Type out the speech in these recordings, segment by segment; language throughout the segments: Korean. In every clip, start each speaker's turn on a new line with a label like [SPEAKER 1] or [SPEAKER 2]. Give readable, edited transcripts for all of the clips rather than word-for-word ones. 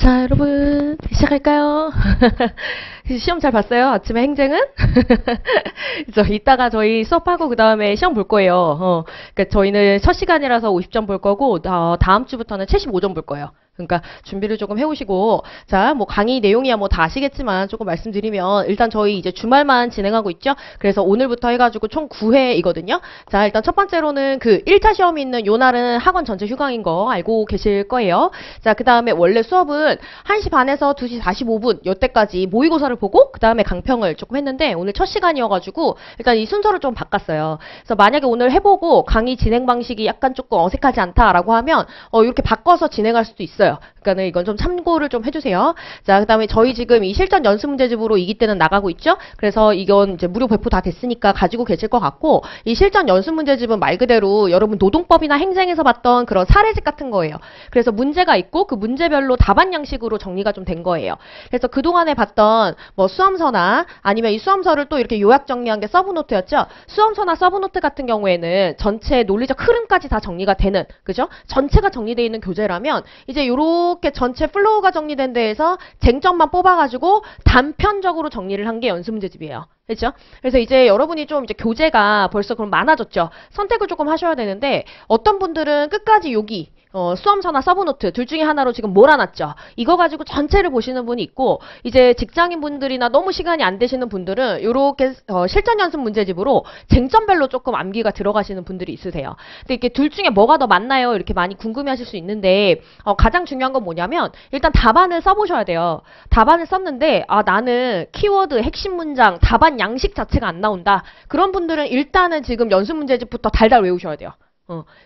[SPEAKER 1] 자, 여러분, 시작할까요? 시험 잘 봤어요? 아침에 행쟁은? 이따가 저희 수업하고 그 다음에 시험 볼 거예요. 그러니까 저희는 첫 시간이라서 50점 볼 거고, 다음 주부터는 75점 볼 거예요. 그러니까 준비를 조금 해오시고, 자, 뭐 강의 내용이야 뭐 다 아시겠지만 조금 말씀드리면, 일단 저희 이제 주말만 진행하고 있죠? 그래서 오늘부터 해가지고 총 9회이거든요? 자, 일단 첫 번째로는 그 1차 시험이 있는 요 날은 학원 전체 휴강인 거 알고 계실 거예요. 자, 그 다음에 원래 수업은 1시 반에서 2시 45분, 요때까지 모의고사를 보고, 그 다음에 강평을 조금 했는데, 오늘 첫 시간이어가지고, 일단 이 순서를 좀 바꿨어요. 그래서 만약에 오늘 해보고 강의 진행 방식이 약간 조금 어색하지 않다라고 하면, 이렇게 바꿔서 진행할 수도 있어요. 그러니까는 이건 좀 참고를 좀 해주세요. 자, 그 다음에 저희 지금 이 실전 연습 문제집으로 이기 때는 나가고 있죠? 그래서 이건 이제 무료 배포 다 됐으니까 가지고 계실 것 같고, 이 실전 연습 문제집은 말 그대로 여러분 노동법이나 행정에서 봤던 그런 사례집 같은 거예요. 그래서 문제가 있고 그 문제별로 답안 양식으로 정리가 좀 된 거예요. 그래서 그동안에 봤던 뭐 수험서나 아니면 이 수험서를 또 이렇게 요약 정리한 게 서브노트였죠? 수험서나 서브노트 같은 경우에는 전체 논리적 흐름까지 다 정리가 되는, 그죠? 전체가 정리되어 있는 교재라면 이제 요렇게 전체 플로우가 정리된 데에서 쟁점만 뽑아가지고 단편적으로 정리를 한 게 연습 문제집이에요. 그렇죠? 그래서 이제 여러분이 좀 이제 교재가 벌써 그럼 많아졌죠. 선택을 조금 하셔야 되는데 어떤 분들은 끝까지 여기 수험서나 서브노트 둘 중에 하나로 지금 몰아놨죠. 이거 가지고 전체를 보시는 분이 있고, 이제 직장인 분들이나 너무 시간이 안 되시는 분들은 요렇게 실전 연습 문제집으로 쟁점별로 조금 암기가 들어가시는 분들이 있으세요. 근데 이렇게 둘 중에 뭐가 더 맞나요? 이렇게 많이 궁금해하실 수 있는데 가장 중요한 건 뭐냐면 일단 답안을 써보셔야 돼요. 답안을 썼는데 나는 키워드, 핵심 문장, 답안 양식 자체가 안 나온다. 그런 분들은 일단은 지금 연습 문제집부터 달달 외우셔야 돼요.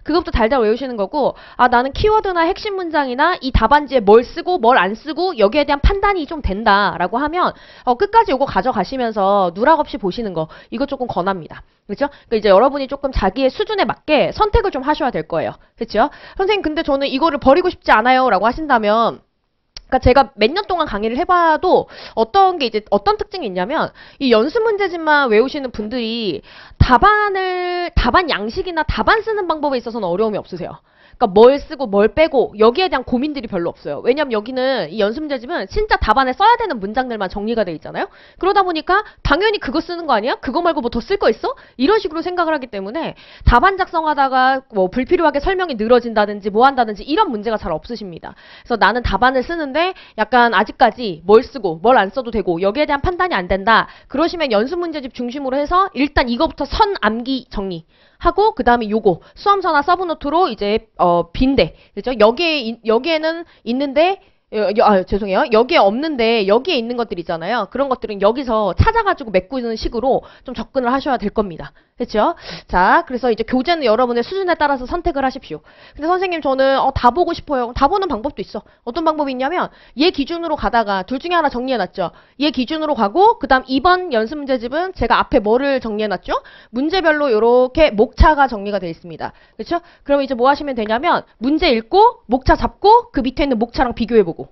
[SPEAKER 1] 그것부터 달달 외우시는 거고, 나는 키워드나 핵심 문장이나 이 답안지에 뭘 쓰고 뭘 안 쓰고 여기에 대한 판단이 좀 된다라고 하면 끝까지 요거 가져가시면서 누락 없이 보시는 거, 이거 조금 권합니다. 그렇죠? 그러니까 이제 여러분이 조금 자기의 수준에 맞게 선택을 좀 하셔야 될 거예요. 그렇죠? 선생님 근데 저는 이거를 버리고 싶지 않아요 라고 하신다면, 그러니까 제가 몇 년 동안 강의를 해봐도 어떤 게 이제 어떤 특징이 있냐면, 이 연습 문제집만 외우시는 분들이 답안 양식이나 답안 쓰는 방법에 있어서는 어려움이 없으세요. 그러니까 뭘 쓰고 뭘 빼고 여기에 대한 고민들이 별로 없어요. 왜냐면 여기는 이 연습 문제집은 진짜 답안에 써야 되는 문장들만 정리가 돼 있잖아요. 그러다 보니까 당연히 그거 쓰는 거 아니야? 그거 말고 뭐 더 쓸 거 있어? 이런 식으로 생각을 하기 때문에 답안 작성하다가 뭐 불필요하게 설명이 늘어진다든지 뭐 한다든지 이런 문제가 잘 없으십니다. 그래서 나는 답안을 쓰는데 약간 아직까지 뭘 쓰고 뭘 안 써도 되고 여기에 대한 판단이 안 된다. 그러시면 연습 문제집 중심으로 해서 일단 이거부터 선 암기 정리 하고, 그 다음에 요거 수험서나 서브노트로 이제 빈대, 그죠? 여기에는 있는데 죄송해요. 여기에 없는데 여기에 있는 것들 있잖아요. 그런 것들은 여기서 찾아가지고 메꾸는 식으로 좀 접근을 하셔야 될 겁니다. 그렇죠? 자, 그래서 이제 교재는 여러분의 수준에 따라서 선택을 하십시오. 근데 선생님 저는 다 보고 싶어요. 다 보는 방법도 있어. 어떤 방법이 있냐면 얘 기준으로 가다가 둘 중에 하나 정리해놨죠. 얘 기준으로 가고, 그 다음 2번 연습 문제집은 제가 앞에 뭐를 정리해놨죠? 문제별로 이렇게 목차가 정리가 되어 있습니다. 그렇죠? 그럼 이제 뭐 하시면 되냐면 문제 읽고 목차 잡고 그 밑에 있는 목차랑 비교해보고.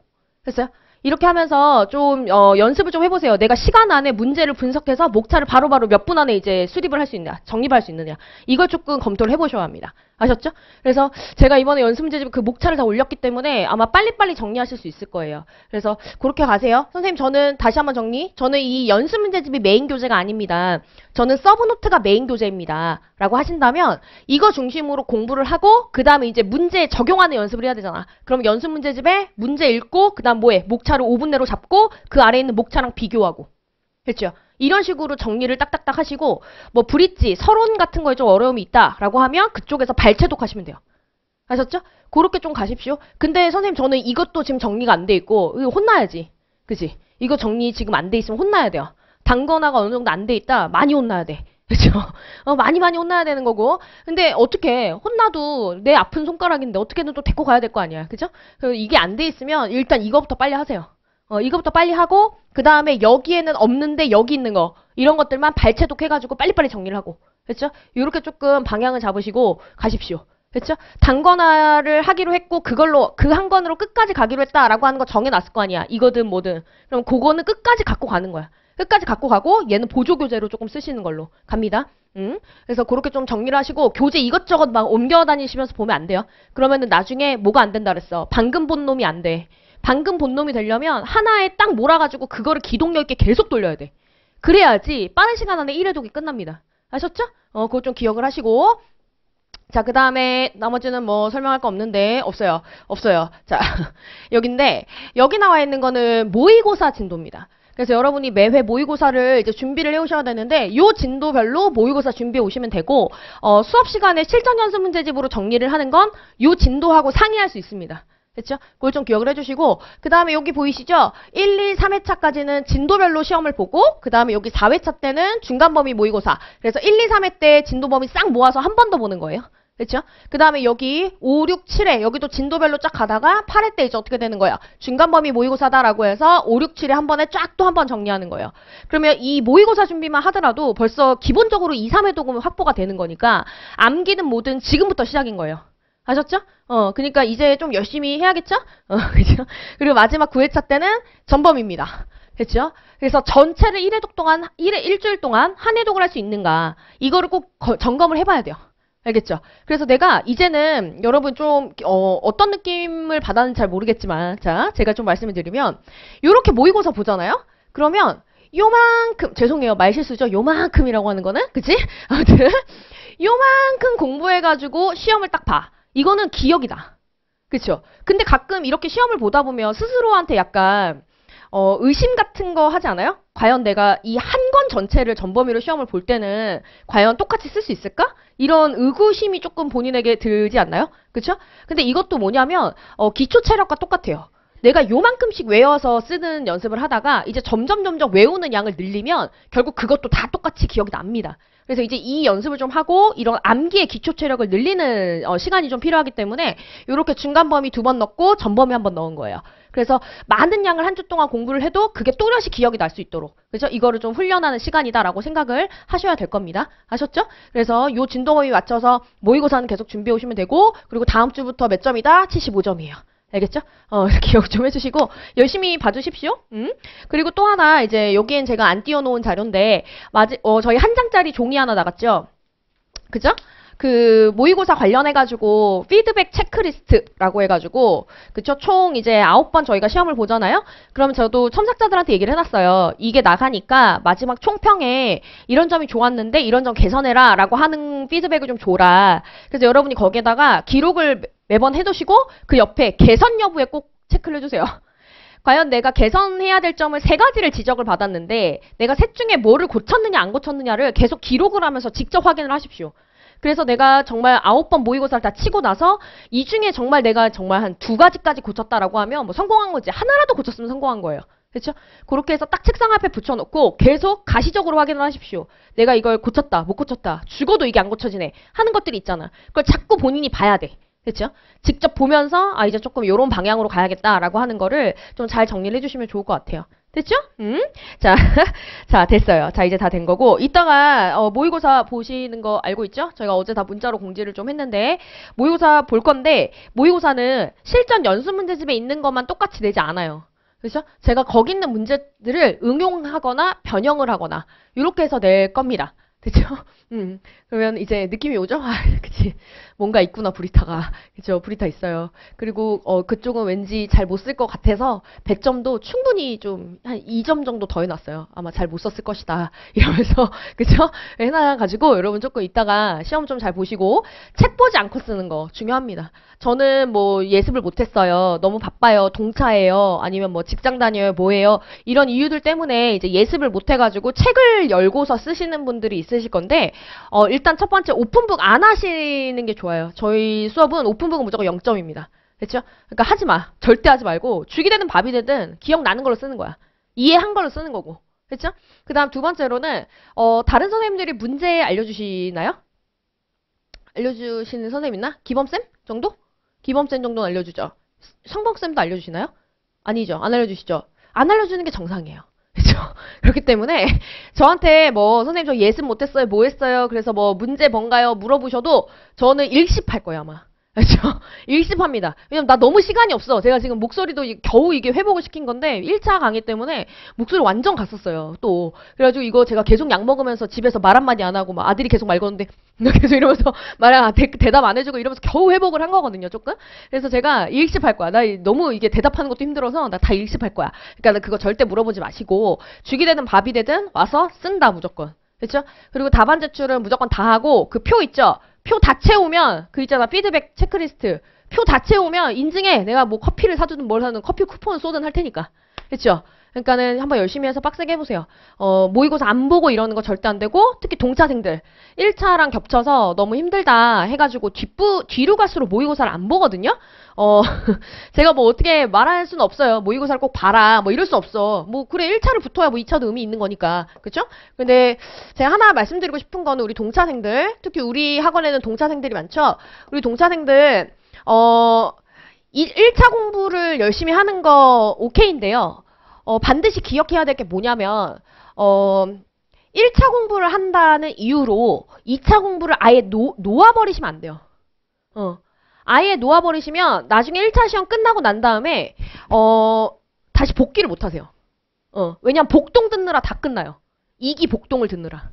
[SPEAKER 1] 됐어요? 이렇게 하면서 좀 연습을 좀 해보세요. 내가 시간 안에 문제를 분석해서 목차를 바로바로 몇 분 안에 이제 수립을 할 수 있느냐, 정립할 수 있느냐, 이걸 조금 검토를 해보셔야 합니다. 아셨죠? 그래서 제가 이번에 연습 문제집 그 목차를 다 올렸기 때문에 아마 빨리빨리 정리하실 수 있을 거예요. 그래서 그렇게 가세요. 선생님 저는 다시 한번 정리. 저는 이 연습 문제집이 메인 교재가 아닙니다. 저는 서브노트가 메인 교재입니다. 라고 하신다면 이거 중심으로 공부를 하고 그 다음에 이제 문제에 적용하는 연습을 해야 되잖아. 그럼 연습 문제집에 문제 읽고 그 다음 뭐해? 목차를 5분 내로 잡고 그 아래에 있는 목차랑 비교하고. 그렇죠? 이런 식으로 정리를 딱딱딱 하시고, 뭐 브릿지, 서론 같은 거에 좀 어려움이 있다라고 하면 그쪽에서 발췌독 하시면 돼요. 아셨죠? 그렇게 좀 가십시오. 근데 선생님 저는 이것도 지금 정리가 안 돼 있고, 이거 혼나야지. 그치? 이거 정리 지금 안 돼 있으면 혼나야 돼요. 단거나가 어느 정도 안 돼 있다? 많이 혼나야 돼. 그죠? 많이 혼나야 되는 거고. 근데 어떻게 혼나도 내 아픈 손가락인데 어떻게든 또 데리고 가야 될 거 아니야. 그죠? 이게 안 돼 있으면 일단 이거부터 빨리 하세요. 이거부터 빨리 하고, 그 다음에 여기에는 없는데 여기 있는 거, 이런 것들만 발췌독 해가지고 빨리빨리 정리를 하고. 그렇죠? 이렇게 조금 방향을 잡으시고 가십시오. 그렇죠? 단권화를 하기로 했고 그걸로 그 한 권으로 끝까지 가기로 했다라고 하는 거 정해놨을 거 아니야. 이거든 뭐든. 그럼 그거는 끝까지 갖고 가는 거야. 끝까지 갖고 가고 얘는 보조교재로 조금 쓰시는 걸로 갑니다. 그래서 그렇게 좀 정리를 하시고 교재 이것저것 막 옮겨 다니시면서 보면 안 돼요. 그러면은 나중에 뭐가 안 된다 그랬어. 방금 본 놈이 안 돼. 방금 본 놈이 되려면 하나에 딱 몰아가지고 그거를 기동력 있게 계속 돌려야 돼. 그래야지 빠른 시간 안에 1회독이 끝납니다. 아셨죠? 그거 좀 기억을 하시고. 자, 그 다음에 나머지는 뭐 설명할 거 없는데 없어요. 자, 여긴데 여기 나와 있는 거는 모의고사 진도입니다. 그래서 여러분이 매회 모의고사를 이제 준비를 해오셔야 되는데 요 진도별로 모의고사 준비해 오시면 되고 수업 시간에 실전 연습 문제집으로 정리를 하는 건 요 진도하고 상의할 수 있습니다. 됐죠? 그걸 좀 기억을 해주시고 그 다음에 여기 보이시죠? 1, 2, 3회차까지는 진도별로 시험을 보고 그 다음에 여기 4회차 때는 중간 범위 모의고사. 그래서 1, 2, 3회 때 진도 범위 싹 모아서 한 번 더 보는 거예요. 그렇죠? 그 다음에 여기 5, 6, 7회 여기도 진도별로 쫙 가다가 8회 때 이제 어떻게 되는 거야? 중간 범위 모의고사다라고 해서 5, 6, 7회 한 번에 쫙 또 한 번 정리하는 거예요. 그러면 이 모의고사 준비만 하더라도 벌써 기본적으로 2, 3회 독은 확보가 되는 거니까 암기는 뭐든 지금부터 시작인 거예요. 아셨죠? 그러니까 이제 좀 열심히 해야겠죠? 그죠? 그리고 마지막 9회차 때는 전범입니다. 그렇죠? 그래서 전체를 1회독 동안, 일주일 동안 한 회독을 할 수 있는가 이거를 꼭 점검을 해봐야 돼요. 알겠죠? 그래서 내가 이제는 여러분 좀 어떤 느낌을 받았는지 잘 모르겠지만 자 제가 좀 말씀을 드리면 요렇게 모의고사 보잖아요? 그러면 요만큼 죄송해요 말실수죠? 요만큼이라고 하는 거는 그치? 아무튼 요만큼 공부해가지고 시험을 딱 봐. 이거는 기억이다. 그쵸? 근데 가끔 이렇게 시험을 보다 보면 스스로한테 약간 의심 같은 거 하지 않아요? 과연 내가 이 한 권 전체를 전범위로 시험을 볼 때는 과연 똑같이 쓸 수 있을까? 이런 의구심이 조금 본인에게 들지 않나요? 그쵸? 근데 이것도 뭐냐면 기초 체력과 똑같아요. 내가 요만큼씩 외워서 쓰는 연습을 하다가 이제 점점 외우는 양을 늘리면 결국 그것도 다 똑같이 기억이 납니다. 그래서 이제 이 연습을 좀 하고 이런 암기의 기초 체력을 늘리는 시간이 좀 필요하기 때문에 이렇게 중간 범위 2번 넣고 전 범위 1번 넣은 거예요. 그래서 많은 양을 한 주 동안 공부를 해도 그게 또렷이 기억이 날 수 있도록 그죠? 이거를 좀 훈련하는 시간이다라고 생각을 하셔야 될 겁니다. 아셨죠? 그래서 요 진도 범위 맞춰서 모의고사는 계속 준비해 오시면 되고 그리고 다음 주부터 몇 점이다? 75점이에요. 알겠죠? 기억 좀 해주시고 열심히 봐주십시오. 그리고 또 하나 이제 여기엔 제가 안 띄워놓은 자료인데 저희 한 장짜리 종이 하나 나갔죠? 그죠? 그 모의고사 관련해가지고 피드백 체크리스트라고 해가지고 그쵸? 총 이제 9번 저희가 시험을 보잖아요? 그럼 저도 첨삭자들한테 얘기를 해놨어요. 이게 나가니까 마지막 총평에 이런 점이 좋았는데 이런 점 개선해라 라고 하는 피드백을 좀 줘라. 그래서 여러분이 거기에다가 기록을 매번 해두시고 그 옆에 개선 여부에 꼭 체크를 해주세요. 과연 내가 개선해야 될 점을 3가지를 지적을 받았는데 내가 셋 중에 뭐를 고쳤느냐 안 고쳤느냐를 계속 기록을 하면서 직접 확인을 하십시오. 그래서 내가 정말 9번 모의고사를 다 치고 나서 이 중에 정말 내가 정말 한 2가지까지 고쳤다라고 하면 뭐 성공한 거지. 하나라도 고쳤으면 성공한 거예요. 그렇죠? 그렇게 해서 딱 책상 앞에 붙여놓고 계속 가시적으로 확인을 하십시오. 내가 이걸 고쳤다, 못 고쳤다, 죽어도 이게 안 고쳐지네 하는 것들이 있잖아. 그걸 자꾸 본인이 봐야 돼. 그렇죠? 직접 보면서 이제 조금 이런 방향으로 가야겠다라고 하는 거를 좀 잘 정리를 해주시면 좋을 것 같아요. 됐죠? 자, 됐어요. 자, 이제 다 된 거고 이따가 모의고사 보시는 거 알고 있죠? 저희가 어제 다 문자로 공지를 좀 했는데 모의고사 볼 건데 모의고사는 실전 연습 문제집에 있는 것만 똑같이 내지 않아요. 그렇죠? 제가 거기 있는 문제들을 응용하거나 변형을 하거나 이렇게 해서 낼 겁니다. 그쵸? 그러면 이제 느낌이 오죠? 그치. 뭔가 있구나, 브리타가. 그쵸? 브리타 있어요. 그리고, 그쪽은 왠지 잘 못 쓸 것 같아서 100점도 충분히 좀 한 2점 정도 더 해놨어요. 아마 잘 못 썼을 것이다. 이러면서, 그쵸? 해놔가지고 여러분 조금 이따가 시험 좀 잘 보시고 책 보지 않고 쓰는 거 중요합니다. 저는 뭐 예습을 못했어요. 너무 바빠요. 동차예요. 아니면 뭐 직장 다녀요. 뭐예요. 이런 이유들 때문에 이제 예습을 못해가지고 책을 열고서 쓰시는 분들이 있으실 건데 일단 첫 번째 오픈북 안 하시는 게 좋아요. 저희 수업은 오픈북은 무조건 0점입니다. 그렇죠? 그러니까 하지 마. 절대 하지 말고 죽이 되든 밥이 되든 기억나는 걸로 쓰는 거야. 이해한 걸로 쓰는 거고. 그렇죠? 그 다음 두 번째로는 다른 선생님들이 문제 알려주시나요? 알려주시는 선생님 있나? 기범쌤 정도? 기범쌤 정도는 알려주죠. 성범쌤도 알려주시나요? 아니죠. 안 알려주시죠. 안 알려주는 게 정상이에요. 그렇죠? 그렇기 때문에 저한테 뭐 선생님 저 예습 못했어요. 뭐 했어요? 그래서 뭐 문제 뭔가요? 물어보셔도 저는 일십할 거예요 아마. 그렇죠? 일습합니다. 왜냐면 나 너무 시간이 없어. 제가 지금 목소리도 겨우 이게 회복을 시킨 건데 1차 강의 때문에 목소리 완전 갔었어요. 또 그래가지고 이거 제가 계속 약 먹으면서 집에서 말 한마디 안 하고 막 아들이 계속 말 거는데 계속 이러면서 대답 안 해주고 이러면서 겨우 회복을 한 거거든요. 조금. 그래서 제가 일습할 거야. 나 너무 이게 대답하는 것도 힘들어서 나 다 일습할 거야. 그러니까 나 그거 절대 물어보지 마시고 죽이 되든 밥이 되든 와서 쓴다 무조건. 그렇죠? 그리고 답안 제출은 무조건 다 하고 그 표 있죠? 표 다 채우면 그 있잖아 피드백 체크리스트 표 다 채우면 인증해. 내가 뭐 커피를 사주든 뭘 사든 커피 쿠폰 쏘든 할 테니까. 그렇죠? 그러니까는 한번 열심히 해서 빡세게 해보세요. 모의고사 안 보고 이러는 거 절대 안 되고 특히 동차생들 1차랑 겹쳐서 너무 힘들다 해가지고 뒤로 갈수록 모의고사를 안 보거든요. 제가 뭐 어떻게 말할 수는 없어요. 모의고사를 꼭 봐라 뭐 이럴 수 없어. 뭐 그래 1차를 붙어야 뭐 2차도 의미 있는 거니까. 그쵸? 근데 제가 하나 말씀드리고 싶은 거는 우리 동차생들 특히 우리 학원에는 동차생들이 많죠. 우리 동차생들 1차 공부를 열심히 하는 거 오케이인데요. 반드시 기억해야 될 게 뭐냐면 1차 공부를 한다는 이유로 2차 공부를 아예 놓아버리시면 안 돼요. 아예 놓아버리시면 나중에 1차 시험 끝나고 난 다음에 다시 복귀를 못 하세요. 왜냐면 복동 듣느라 다 끝나요. 2기 복동을 듣느라.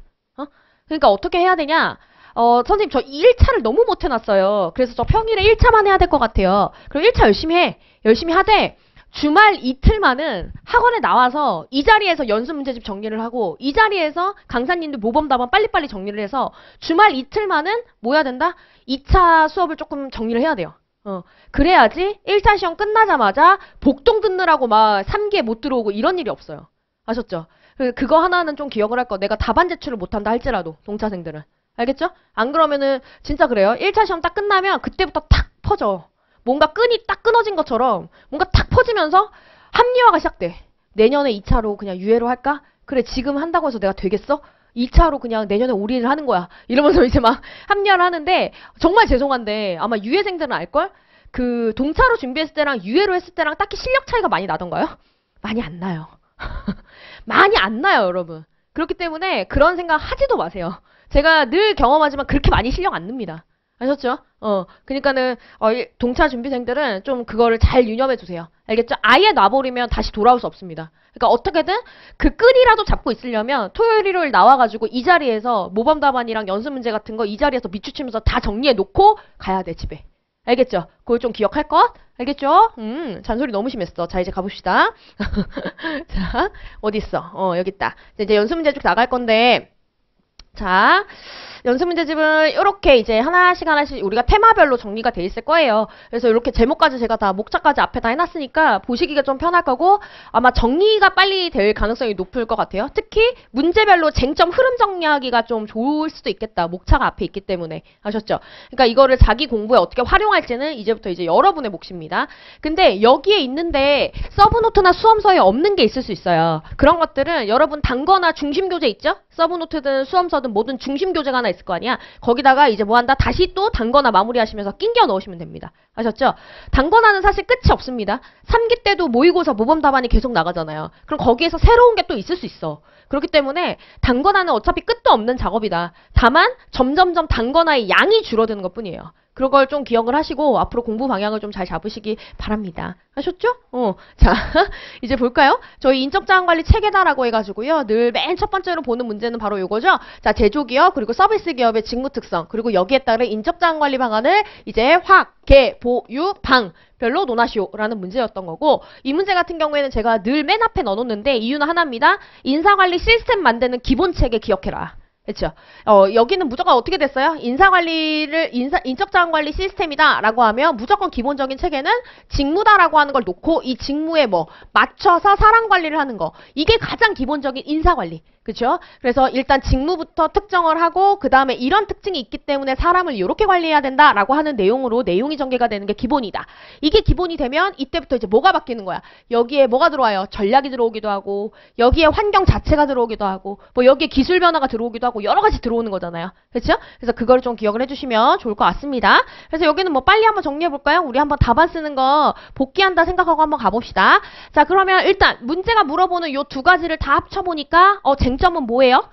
[SPEAKER 1] 그러니까 어떻게 해야 되냐? 선생님 저 1차를 너무 못 해놨어요. 그래서 저 평일에 1차만 해야 될 것 같아요. 그럼 1차 열심히 해. 열심히 하되 주말 이틀만은 학원에 나와서 이 자리에서 연습 문제집 정리를 하고 이 자리에서 강사님들 모범 답안 빨리빨리 정리를 해서 주말 이틀만은 뭐 해야 된다? 2차 수업을 조금 정리를 해야 돼요. 그래야지 1차 시험 끝나자마자 복동 듣느라고 막 3기에 못 들어오고 이런 일이 없어요. 아셨죠? 그거 하나는 좀 기억을 할 거. 내가 답안 제출을 못한다 할지라도 동차생들은. 알겠죠? 안 그러면은 진짜 그래요. 1차 시험 딱 끝나면 그때부터 탁 퍼져. 뭔가 끈이 딱 끊어진 것처럼 뭔가 탁 퍼지면서 합리화가 시작돼. 내년에 2차로 그냥 유예로 할까? 그래 지금 한다고 해서 내가 되겠어? 2차로 그냥 내년에 올인을 하는 거야. 이러면서 이제 막 합리화를 하는데 정말 죄송한데 아마 유예생들은 알걸? 그 동차로 준비했을 때랑 유예로 했을 때랑 딱히 실력 차이가 많이 나던가요? 많이 안 나요. 많이 안 나요 여러분. 그렇기 때문에 그런 생각 하지도 마세요. 제가 늘 경험하지만 그렇게 많이 실력 안 늡니다. 아셨죠? 그러니까는 동차 준비생들은 좀 그거를 잘 유념해 두세요. 알겠죠? 아예 놔버리면 다시 돌아올 수 없습니다. 그러니까 어떻게든 그 끈이라도 잡고 있으려면 토요일 일요일 나와가지고 이 자리에서 모범 답안이랑 연습 문제 같은 거 이 자리에서 밑추치면서 다 정리해 놓고 가야 돼 집에. 알겠죠? 그걸 좀 기억할 것? 알겠죠? 잔소리 너무 심했어. 자 이제 가봅시다. 자 어디 있어? 여기 있다. 이제 연습 문제 쭉 나갈 건데 자 연습 문제집은 이렇게 이제 하나씩 우리가 테마별로 정리가 돼 있을 거예요. 그래서 이렇게 제목까지 제가 다 목차까지 앞에다 해놨으니까 보시기가 좀 편할 거고 아마 정리가 빨리 될 가능성이 높을 것 같아요. 특히 문제별로 쟁점 흐름 정리하기가 좀 좋을 수도 있겠다. 목차가 앞에 있기 때문에. 아셨죠? 그러니까 이거를 자기 공부에 어떻게 활용할지는 이제부터 이제 여러분의 몫입니다. 근데 여기에 있는데 서브노트나 수험서에 없는 게 있을 수 있어요. 그런 것들은 여러분 단거나 중심교재 있죠? 서브노트든 수험서든 뭐든 중심교재가 하나 있을 거 아니야. 거기다가 이제 뭐 한다? 다시 또 단거나 마무리하시면서 낑겨 넣으시면 됩니다. 아셨죠? 단거나는 사실 끝이 없습니다. 3기 때도 모의고사 모범 답안이 계속 나가잖아요. 그럼 거기에서 새로운 게 또 있을 수 있어. 그렇기 때문에 단거나는 어차피 끝도 없는 작업이다. 다만 점점점 단거나의 양이 줄어드는 것 뿐이에요. 그런 걸 좀 기억을 하시고 앞으로 공부 방향을 좀 잘 잡으시기 바랍니다. 아셨죠? 자 이제 볼까요? 저희 인적자원관리 체계다라고 해가지고요. 늘 맨 첫 번째로 보는 문제는 바로 이거죠. 자 제조기업 그리고 서비스 기업의 직무특성 그리고 여기에 따른 인적자원관리 방안을 이제 확, 개, 보, 유, 방 별로 논하시오라는 문제였던 거고 이 문제 같은 경우에는 제가 늘 맨 앞에 넣어놓는데 이유는 하나입니다. 인사관리 시스템 만드는 기본체계 기억해라. 그렇죠. 여기는 무조건 어떻게 됐어요? 인적자원관리 시스템이다 라고 하면 무조건 기본적인 체계는 직무다라고 하는 걸 놓고 이 직무에 뭐 맞춰서 사람 관리를 하는 거 이게 가장 기본적인 인사관리. 그렇죠? 그래서 일단 직무부터 특정을 하고 그 다음에 이런 특징이 있기 때문에 사람을 이렇게 관리해야 된다라고 하는 내용으로 내용이 전개가 되는 게 기본이다. 이게 기본이 되면 이때부터 이제 뭐가 바뀌는 거야? 여기에 뭐가 들어와요? 전략이 들어오기도 하고 여기에 환경 자체가 들어오기도 하고 뭐 여기에 기술 변화가 들어오기도 하고 여러 가지 들어오는 거잖아요. 그렇죠? 그래서 그걸 좀 기억을 해주시면 좋을 것 같습니다. 그래서 여기는 뭐 빨리 한번 정리해 볼까요? 우리 한번 답안 쓰는 거 복귀한다 생각하고 한번 가봅시다. 자 그러면 일단 문제가 물어보는 요 두 가지를 다 합쳐보니까 쟁점은 뭐예요?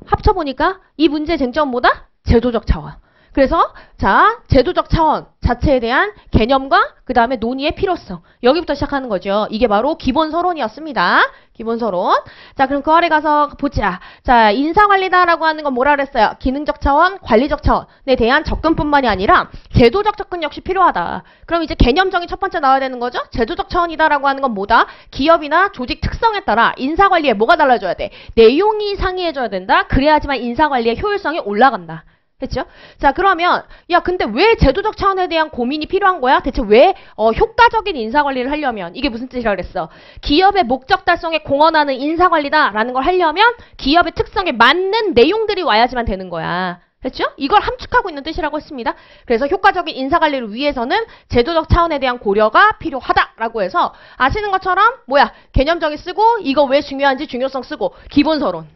[SPEAKER 1] 합쳐보니까 이 문제의 쟁점은 뭐다? 제도적 차원. 그래서 자 제도적 차원 자체에 대한 개념과 그 다음에 논의의 필요성. 여기부터 시작하는 거죠. 이게 바로 기본 서론이었습니다. 기본 서론. 자, 그럼 그 아래 가서 보자. 자, 인사관리다라고 하는 건 뭐라 그랬어요? 기능적 차원, 관리적 차원에 대한 접근뿐만이 아니라 제도적 접근 역시 필요하다. 그럼 이제 개념정의 첫 번째 나와야 되는 거죠? 제도적 차원이다라고 하는 건 뭐다? 기업이나 조직 특성에 따라 인사관리에 뭐가 달라져야 돼? 내용이 상이해져야 된다. 그래야지만 인사관리의 효율성이 올라간다. 됐죠? 자, 그러면 야 근데 왜 제도적 차원에 대한 고민이 필요한 거야? 대체 왜 효과적인 인사관리를 하려면 이게 무슨 뜻이라 그랬어? 기업의 목적 달성에 공헌하는 인사관리다라는 걸 하려면 기업의 특성에 맞는 내용들이 와야지만 되는 거야. 됐죠? 이걸 함축하고 있는 뜻이라고 했습니다. 그래서 효과적인 인사관리를 위해서는 제도적 차원에 대한 고려가 필요하다라고 해서 아시는 것처럼 뭐야? 개념정의 쓰고 이거 왜 중요한지 중요성 쓰고 기본서론.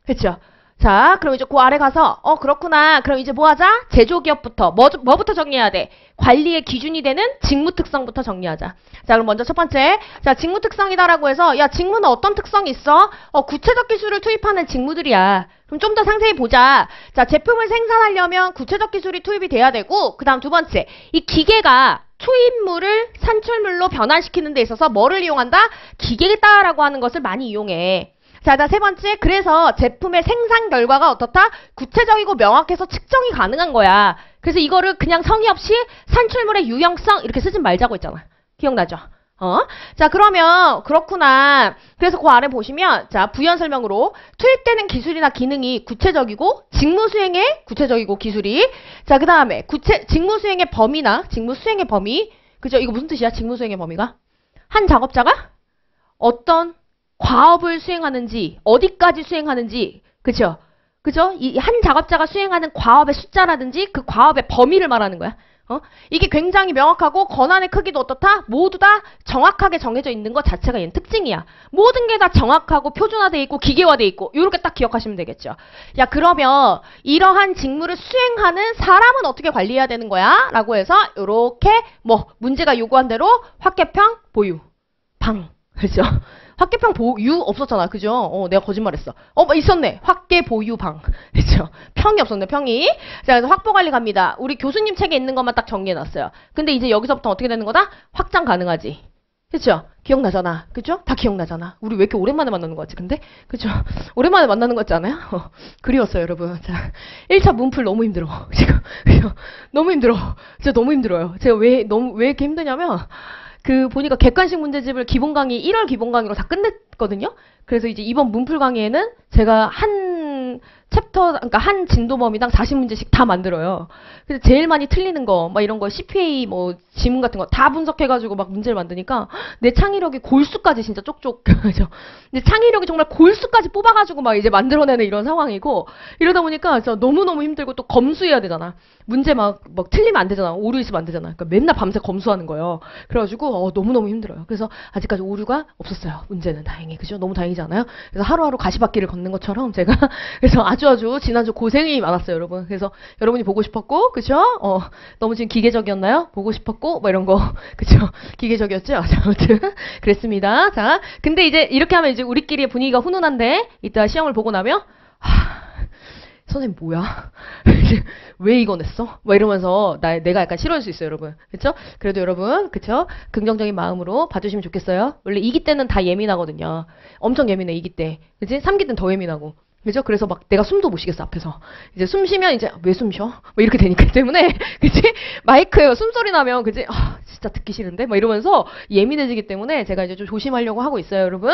[SPEAKER 1] 됐죠? 자, 그럼 이제 그 아래 가서 그렇구나. 그럼 이제 뭐 하자? 제조기업부터 뭐부터 정리해야 돼? 관리의 기준이 되는 직무 특성부터 정리하자. 자, 그럼 먼저 첫 번째. 자, 직무 특성이다라고 해서 야, 직무는 어떤 특성이 있어? 구체적 기술을 투입하는 직무들이야. 그럼 좀 더 상세히 보자. 자, 제품을 생산하려면 구체적 기술이 투입이 돼야 되고 그다음 두 번째. 이 기계가 투입물을 산출물로 변환시키는 데 있어서 뭐를 이용한다? 기계다라고 하는 것을 많이 이용해. 자, 세 번째. 그래서 제품의 생산 결과가 어떻다? 구체적이고 명확해서 측정이 가능한 거야. 그래서 이거를 그냥 성의 없이 산출물의 유형성 이렇게 쓰지 말자고 했잖아. 기억나죠? 자, 그러면 그렇구나. 그래서 그 아래 보시면 자, 부연 설명으로 투입되는 기술이나 기능이 구체적이고 직무 수행에 구체적이고 기술이 자, 그다음에 직무 수행의 범위나 직무 수행의 범위. 그죠? 이거 무슨 뜻이야? 직무 수행의 범위가? 한 작업자가 어떤 과업을 수행하는지, 어디까지 수행하는지, 그죠? 그죠? 이 한 작업자가 수행하는 과업의 숫자라든지 그 과업의 범위를 말하는 거야. 이게 굉장히 명확하고 권한의 크기도 어떻다? 모두 다 정확하게 정해져 있는 것 자체가 얘는 특징이야. 모든 게 다 정확하고 표준화돼 있고 기계화돼 있고 이렇게 딱 기억하시면 되겠죠. 야, 그러면 이러한 직무를 수행하는 사람은 어떻게 관리해야 되는 거야? 라고 해서 이렇게 문제가 요구한 대로 확개평, 보유, 방. 그죠? 확개평 보유 없었잖아. 그죠? 내가 거짓말했어. 있었네. 확개 보유 방. 그죠? 평이 없었네. 평이. 자, 그래서 확보 관리 갑니다. 우리 교수님 책에 있는 것만 딱 정리해 놨어요. 근데 이제 여기서부터 어떻게 되는 거다? 확장 가능하지. 그죠? 기억나잖아. 그죠? 다 기억나잖아. 우리 왜 이렇게 오랜만에 만나는 거 같지? 근데? 그죠? 오랜만에 만나는 거 같지 않아요? 그리웠어요, 여러분. 자, 1차 문풀 너무 힘들어. 지금. 너무 힘들어. 진짜 너무 힘들어요. 제가 왜 이렇게 힘드냐면 보니까 객관식 문제집을 기본 강의 1월 기본 강의로 다 끝냈거든요. 그래서 이제 이번 문풀 강의에는 제가 한 챕터, 그러니까 한 진도 범위당 40문제씩 다 만들어요. 그래서 제일 많이 틀리는 거, 막 이런 거 CPA 지문 같은 거 다 분석해가지고 막 문제를 만드니까 내 창의력이 골수까지 진짜 쪽쪽. 그죠? 근데 창의력이 정말 골수까지 뽑아가지고 막 이제 만들어내는 이런 상황이고 이러다 보니까 진짜 너무너무 힘들고 또 검수해야 되잖아. 문제 막 틀리면 안 되잖아. 오류 있으면 안 되잖아. 그러니까 맨날 밤새 검수하는 거예요. 그래가지고 너무너무 힘들어요. 그래서 아직까지 오류가 없었어요. 문제는 다행히. 그죠? 너무 다행이지 않아요? 그래서 하루하루 가시밭길을 걷는 것처럼 제가 그래서 아주 지난주 고생이 많았어요, 여러분. 그래서 여러분이 보고 싶었고, 그죠? 너무 지금 기계적이었나요? 보고 싶었고, 이런 거. 그죠? 기계적이었죠? 자, 아무튼 그랬습니다. 자, 근데 이제 이렇게 하면 이제 우리끼리의 분위기가 훈훈한데 이따 시험을 보고 나면 선생님 뭐야? 왜 이거 냈어? 이러면서 내가 약간 싫어할 수 있어요, 여러분. 그쵸? 그래도 여러분, 그쵸? 긍정적인 마음으로 봐주시면 좋겠어요. 원래 2기 때는 다 예민하거든요. 엄청 예민해, 2기 때. 그치? 3기 때는 더 예민하고. 그죠? 그래서 막 내가 숨도 못 쉬겠어, 앞에서. 이제 숨 쉬면 이제 왜 숨 쉬어? 이렇게 되니까 때문에, 그치? 마이크에 숨소리 나면, 그치? 진짜 듣기 싫은데? 이러면서 예민해지기 때문에 제가 이제 좀 조심하려고 하고 있어요, 여러분.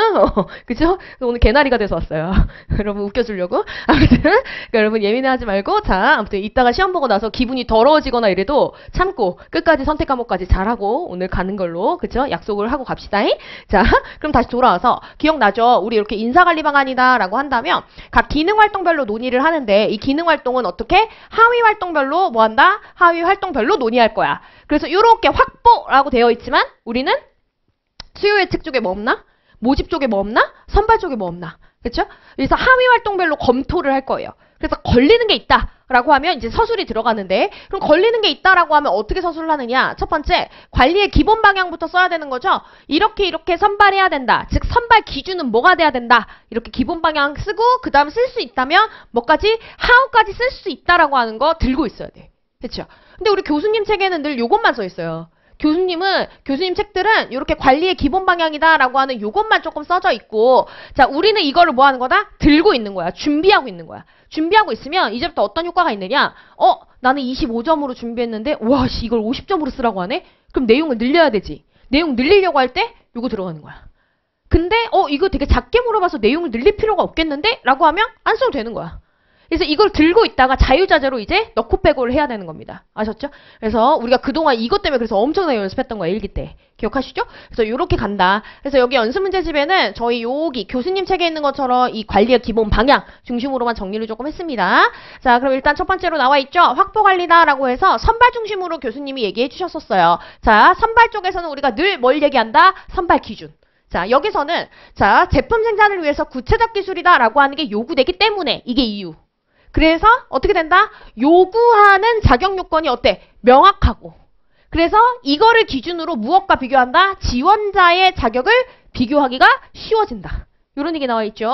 [SPEAKER 1] 그죠? 오늘 개나리가 돼서 왔어요. 여러분 웃겨주려고. 아무튼, 그러니까 여러분 예민해하지 말고, 자, 아무튼 이따가 시험 보고 나서 기분이 더러워지거나 이래도 참고 끝까지 선택 과목까지 잘하고 오늘 가는 걸로, 그죠? 약속을 하고 갑시다. 자, 그럼 다시 돌아와서 기억나죠? 우리 이렇게 인사관리 방안이다라고 한다면, 각 기능활동별로 논의를 하는데 이 기능활동은 어떻게? 하위활동별로 뭐한다? 하위활동별로 논의할 거야. 그래서 이렇게 확보라고 되어 있지만 우리는 수요예측 쪽에 뭐 없나? 모집 쪽에 뭐 없나? 선발 쪽에 뭐 없나? 그렇죠? 그래서 하위활동별로 검토를 할 거예요. 그래서 걸리는 게 있다라고 하면 이제 서술이 들어가는데 그럼 걸리는 게 있다라고 하면 어떻게 서술을 하느냐? 첫 번째, 관리의 기본 방향부터 써야 되는 거죠. 이렇게 선발해야 된다. 즉 선발 기준은 뭐가 돼야 된다. 이렇게 기본 방향 쓰고 그 다음 쓸 수 있다면 뭐까지? how까지 쓸 수 있다라고 하는 거 들고 있어야 돼. 그쵸? 근데 우리 교수님 책에는 늘 요것만 써 있어요. 교수님 책들은 이렇게 관리의 기본 방향이다라고 하는 요것만 조금 써져 있고, 자, 우리는 이거를 뭐 하는 거다? 들고 있는 거야. 준비하고 있는 거야. 준비하고 있으면 이제부터 어떤 효과가 있느냐? 나는 25점으로 준비했는데, 와, 씨, 이걸 50점으로 쓰라고 하네? 그럼 내용을 늘려야 되지. 내용 늘리려고 할 때 요거 들어가는 거야. 근데, 이거 되게 작게 물어봐서 내용을 늘릴 필요가 없겠는데? 라고 하면 안 써도 되는 거야. 그래서 이걸 들고 있다가 자유자재로 이제 넣고 빼고를 해야 되는 겁니다. 아셨죠? 그래서 우리가 그동안 이것 때문에 그래서 엄청나게 연습했던 거예요. 일기 때. 기억하시죠? 그래서 이렇게 간다. 그래서 여기 연습문제집에는 저희 여기 교수님 책에 있는 것처럼 이 관리의 기본 방향 중심으로만 정리를 조금 했습니다. 자, 그럼 일단 첫 번째로 나와 있죠? 확보관리다라고 해서 선발 중심으로 교수님이 얘기해 주셨었어요. 자, 선발 쪽에서는 우리가 늘 뭘 얘기한다? 선발 기준. 자, 여기서는 자, 제품 생산을 위해서 구체적 기술이다라고 하는 게 요구되기 때문에 이게 이유. 그래서 어떻게 된다? 요구하는 자격 요건이 어때? 명확하고. 그래서 이거를 기준으로 무엇과 비교한다? 지원자의 자격을 비교하기가 쉬워진다. 이런 얘기 나와 있죠.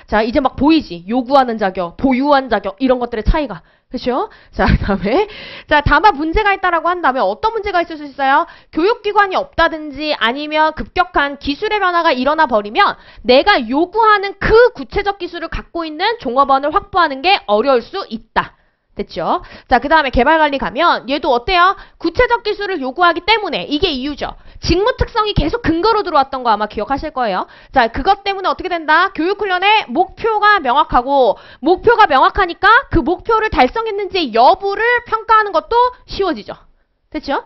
[SPEAKER 1] 자, 이제 막 보이지? 요구하는 자격, 보유한 자격 이런 것들의 차이가. 그렇죠? 자, 그다음에 자, 다만 문제가 있다라고 한다면 어떤 문제가 있을 수 있어요? 교육기관이 없다든지 아니면 급격한 기술의 변화가 일어나 버리면 내가 요구하는 그 구체적 기술을 갖고 있는 종업원을 확보하는 게 어려울 수 있다. 됐죠? 자, 그 다음에 개발관리 가면 얘도 어때요? 구체적 기술을 요구하기 때문에 이게 이유죠. 직무 특성이 계속 근거로 들어왔던 거 아마 기억하실 거예요. 자, 그것 때문에 어떻게 된다? 교육훈련의 목표가 명확하고 목표가 명확하니까 그 목표를 달성했는지 여부를 평가하는 것도 쉬워지죠. 됐죠?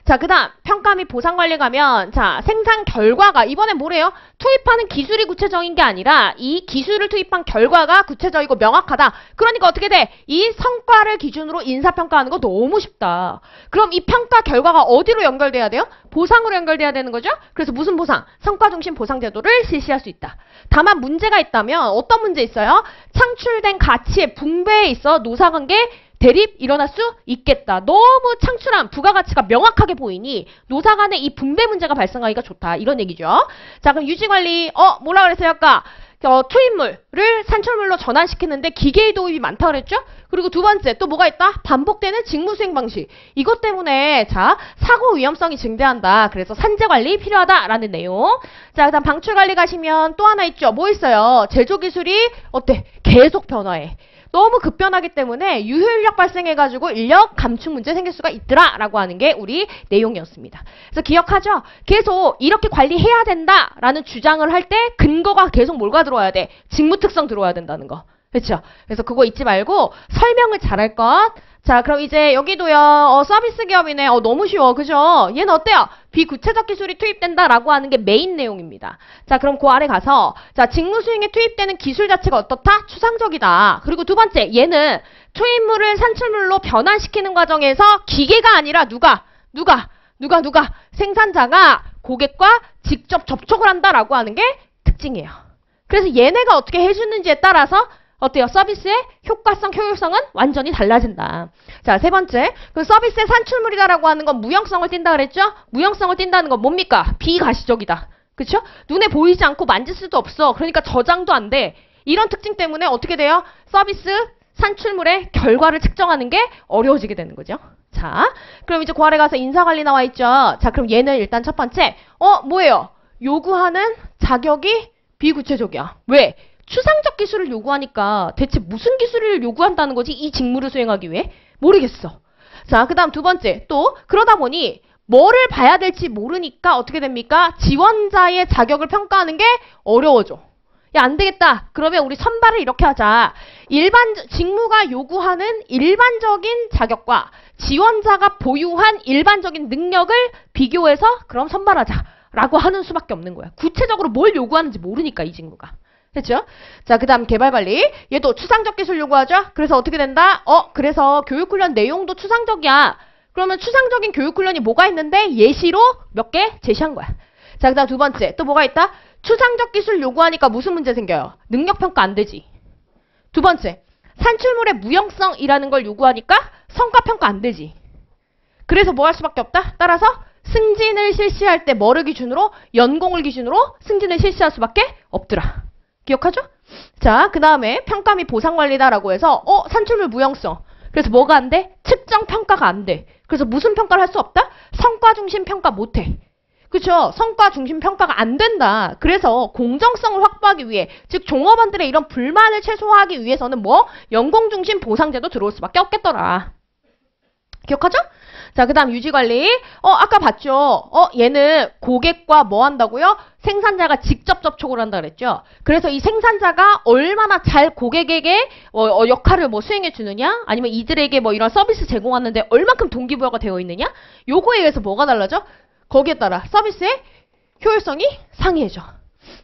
[SPEAKER 1] 자, 그 다음 평가 및 보상관리 가면 자, 생산 결과가 이번엔 뭐래요? 투입하는 기술이 구체적인 게 아니라 이 기술을 투입한 결과가 구체적이고 명확하다. 그러니까 어떻게 돼? 이 성과를 기준으로 인사평가하는 거 너무 쉽다. 그럼 이 평가 결과가 어디로 연결돼야 돼요? 보상으로 연결돼야 되는 거죠? 그래서 무슨 보상? 성과 중심 보상 제도를 실시할 수 있다. 다만 문제가 있다면 어떤 문제 있어요? 창출된 가치의 분배에 있어 노사관계 대립 일어날 수 있겠다. 너무 창출한 부가가치가 명확하게 보이니 노사 간의 이 분배 문제가 발생하기가 좋다. 이런 얘기죠. 자, 그럼 유지관리 뭐라 그랬어요 아까? 투입물을 산출물로 전환시키는데 기계의 도입이 많다 그랬죠? 그리고 두 번째 또 뭐가 있다? 반복되는 직무 수행 방식. 이것 때문에 자, 사고 위험성이 증대한다. 그래서 산재관리 필요하다라는 내용. 자, 그다음 방출관리 가시면 또 하나 있죠. 뭐 있어요? 제조기술이 어때? 계속 변화해. 너무 급변하기 때문에 유효인력 발생해가지고 인력 감축 문제 생길 수가 있더라 라고 하는 게 우리 내용이었습니다. 그래서 기억하죠? 계속 이렇게 관리해야 된다라는 주장을 할 때 근거가 계속 뭘가 들어와야 돼? 직무특성 들어와야 된다는 거. 그렇죠? 그래서 그거 잊지 말고 설명을 잘할 것. 자, 그럼 이제 여기도요. 서비스 기업이네. 너무 쉬워. 그죠? 얘는 어때요? 비구체적 기술이 투입된다라고 하는 게 메인 내용입니다. 자, 그럼 그 아래 가서 자, 직무 수행에 투입되는 기술 자체가 어떻다? 추상적이다. 그리고 두 번째, 얘는 투입물을 산출물로 변환시키는 과정에서 기계가 아니라 누가 생산자가 고객과 직접 접촉을 한다라고 하는 게 특징이에요. 그래서 얘네가 어떻게 해주는지에 따라서 어때요? 서비스의 효과성, 효율성은 완전히 달라진다. 자, 세 번째. 그 서비스의 산출물이다라고 하는 건 무형성을 띈다 그랬죠? 무형성을 띈다는 건 뭡니까? 비가시적이다. 그쵸? 눈에 보이지 않고 만질 수도 없어. 그러니까 저장도 안 돼. 이런 특징 때문에 어떻게 돼요? 서비스 산출물의 결과를 측정하는 게 어려워지게 되는 거죠. 자, 그럼 이제 그 아래 가서 인사관리 나와 있죠? 자, 그럼 얘는 일단 첫 번째. 뭐예요? 요구하는 자격이 비구체적이야. 왜? 추상적 기술을 요구하니까 대체 무슨 기술을 요구한다는 거지? 이 직무를 수행하기 위해? 모르겠어. 자, 그 다음 두 번째. 또 그러다 보니 뭐를 봐야 될지 모르니까 어떻게 됩니까? 지원자의 자격을 평가하는 게 어려워져. 야, 안 되겠다. 그러면 우리 선발을 이렇게 하자. 직무가 요구하는 일반적인 자격과 지원자가 보유한 일반적인 능력을 비교해서 그럼 선발하자. 라고 하는 수밖에 없는 거야. 구체적으로 뭘 요구하는지 모르니까 이 친구가. 됐죠? 자, 그 다음 개발관리. 얘도 추상적 기술 요구하죠? 그래서 어떻게 된다? 그래서 교육훈련 내용도 추상적이야. 그러면 추상적인 교육훈련이 뭐가 있는데 예시로 몇 개 제시한 거야. 자, 그 다음 두 번째. 또 뭐가 있다? 추상적 기술 요구하니까 무슨 문제 생겨요? 능력평가 안 되지. 두 번째. 산출물의 무형성이라는 걸 요구하니까 성과평가 안 되지. 그래서 뭐 할 수밖에 없다? 따라서 승진을 실시할 때 뭐를 기준으로? 연공을 기준으로 승진을 실시할 수밖에 없더라. 기억하죠? 자, 그 다음에 평가 및 보상관리다라고 해서 산출물 무형성. 그래서 뭐가 안 돼? 측정 평가가 안 돼. 그래서 무슨 평가를 할 수 없다? 성과 중심 평가 못 해. 그쵸? 성과 중심 평가가 안 된다. 그래서 공정성을 확보하기 위해, 즉 종업원들의 이런 불만을 최소화하기 위해서는 뭐? 연공 중심 보상제도 들어올 수밖에 없겠더라. 기억하죠? 자, 그 다음 유지관리. 아까 봤죠? 얘는 고객과 뭐 한다고요? 생산자가 직접 접촉을 한다 그랬죠? 그래서 이 생산자가 얼마나 잘 고객에게 역할을 뭐 수행해 주느냐? 아니면 이들에게 뭐 이런 서비스 제공하는데 얼만큼 동기부여가 되어 있느냐? 요거에 의해서 뭐가 달라져? 거기에 따라 서비스의 효율성이 상이해져.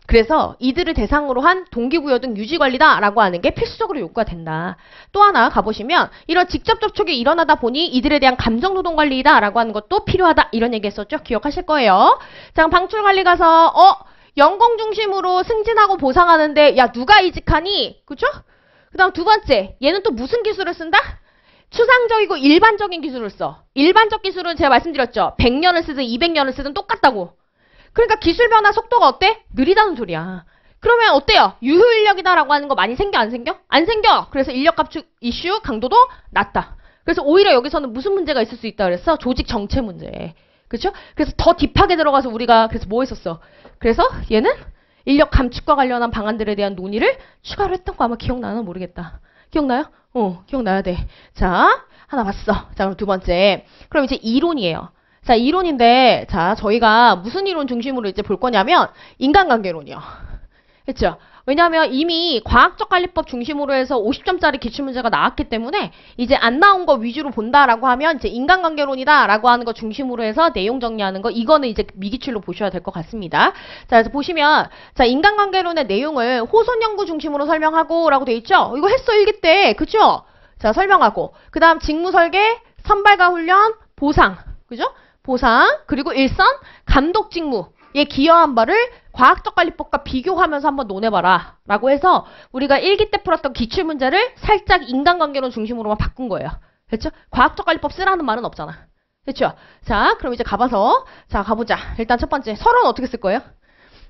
[SPEAKER 1] 그래서 이들을 대상으로 한 동기부여 등 유지관리다라고 하는 게 필수적으로 요구가 된다. 또 하나 가보시면 이런 직접 접촉이 일어나다 보니 이들에 대한 감정노동관리다라고 하는 것도 필요하다. 이런 얘기 했었죠. 기억하실 거예요. 자, 방출관리 가서 연공 중심으로 승진하고 보상하는데 야 누가 이직하니? 그죠? 그 다음 두 번째 얘는 또 무슨 기술을 쓴다? 추상적이고 일반적인 기술을 써. 일반적 기술은 제가 말씀드렸죠. 100년을 쓰든 200년을 쓰든 똑같다고. 그러니까 기술 변화 속도가 어때? 느리다는 소리야. 그러면 어때요? 유효인력이다라고 하는 거 많이 생겨 안 생겨? 안 생겨. 그래서 인력 감축 이슈 강도도 낮다. 그래서 오히려 여기서는 무슨 문제가 있을 수 있다 그랬어? 조직 정체 문제. 그렇죠? 그래서 더 딥하게 들어가서 우리가 그래서 뭐 했었어? 그래서 얘는 인력 감축과 관련한 방안들에 대한 논의를 추가로 했던 거 아마 기억나나 모르겠다. 기억나요? 기억나야 돼. 자, 하나 봤어. 자, 그럼 두 번째. 그럼 이제 이론이에요. 자, 이론인데, 자, 저희가 무슨 이론 중심으로 이제 볼 거냐면, 인간관계론이요. 그쵸? 왜냐하면 이미 과학적 관리법 중심으로 해서 50점짜리 기출문제가 나왔기 때문에, 이제 안 나온 거 위주로 본다라고 하면, 이제 인간관계론이다라고 하는 거 중심으로 해서 내용 정리하는 거, 이거는 이제 미기출로 보셔야 될 것 같습니다. 자, 그래서 보시면, 자, 인간관계론의 내용을 호손연구 중심으로 설명하고, 라고 돼 있죠? 이거 했어, 일기 때. 그쵸? 자, 설명하고. 그 다음 직무설계, 선발과 훈련, 보상. 그죠? 보상, 그리고 일선, 감독 직무에 기여한 바를 과학적 관리법과 비교하면서 한번 논해봐라. 라고 해서 우리가 일기 때 풀었던 기출문제를 살짝 인간관계론 중심으로만 바꾼 거예요. 그렇죠? 과학적 관리법 쓰라는 말은 없잖아. 그렇죠? 자, 그럼 이제 가봐서, 자, 가보자. 일단 첫 번째, 서론 어떻게 쓸 거예요?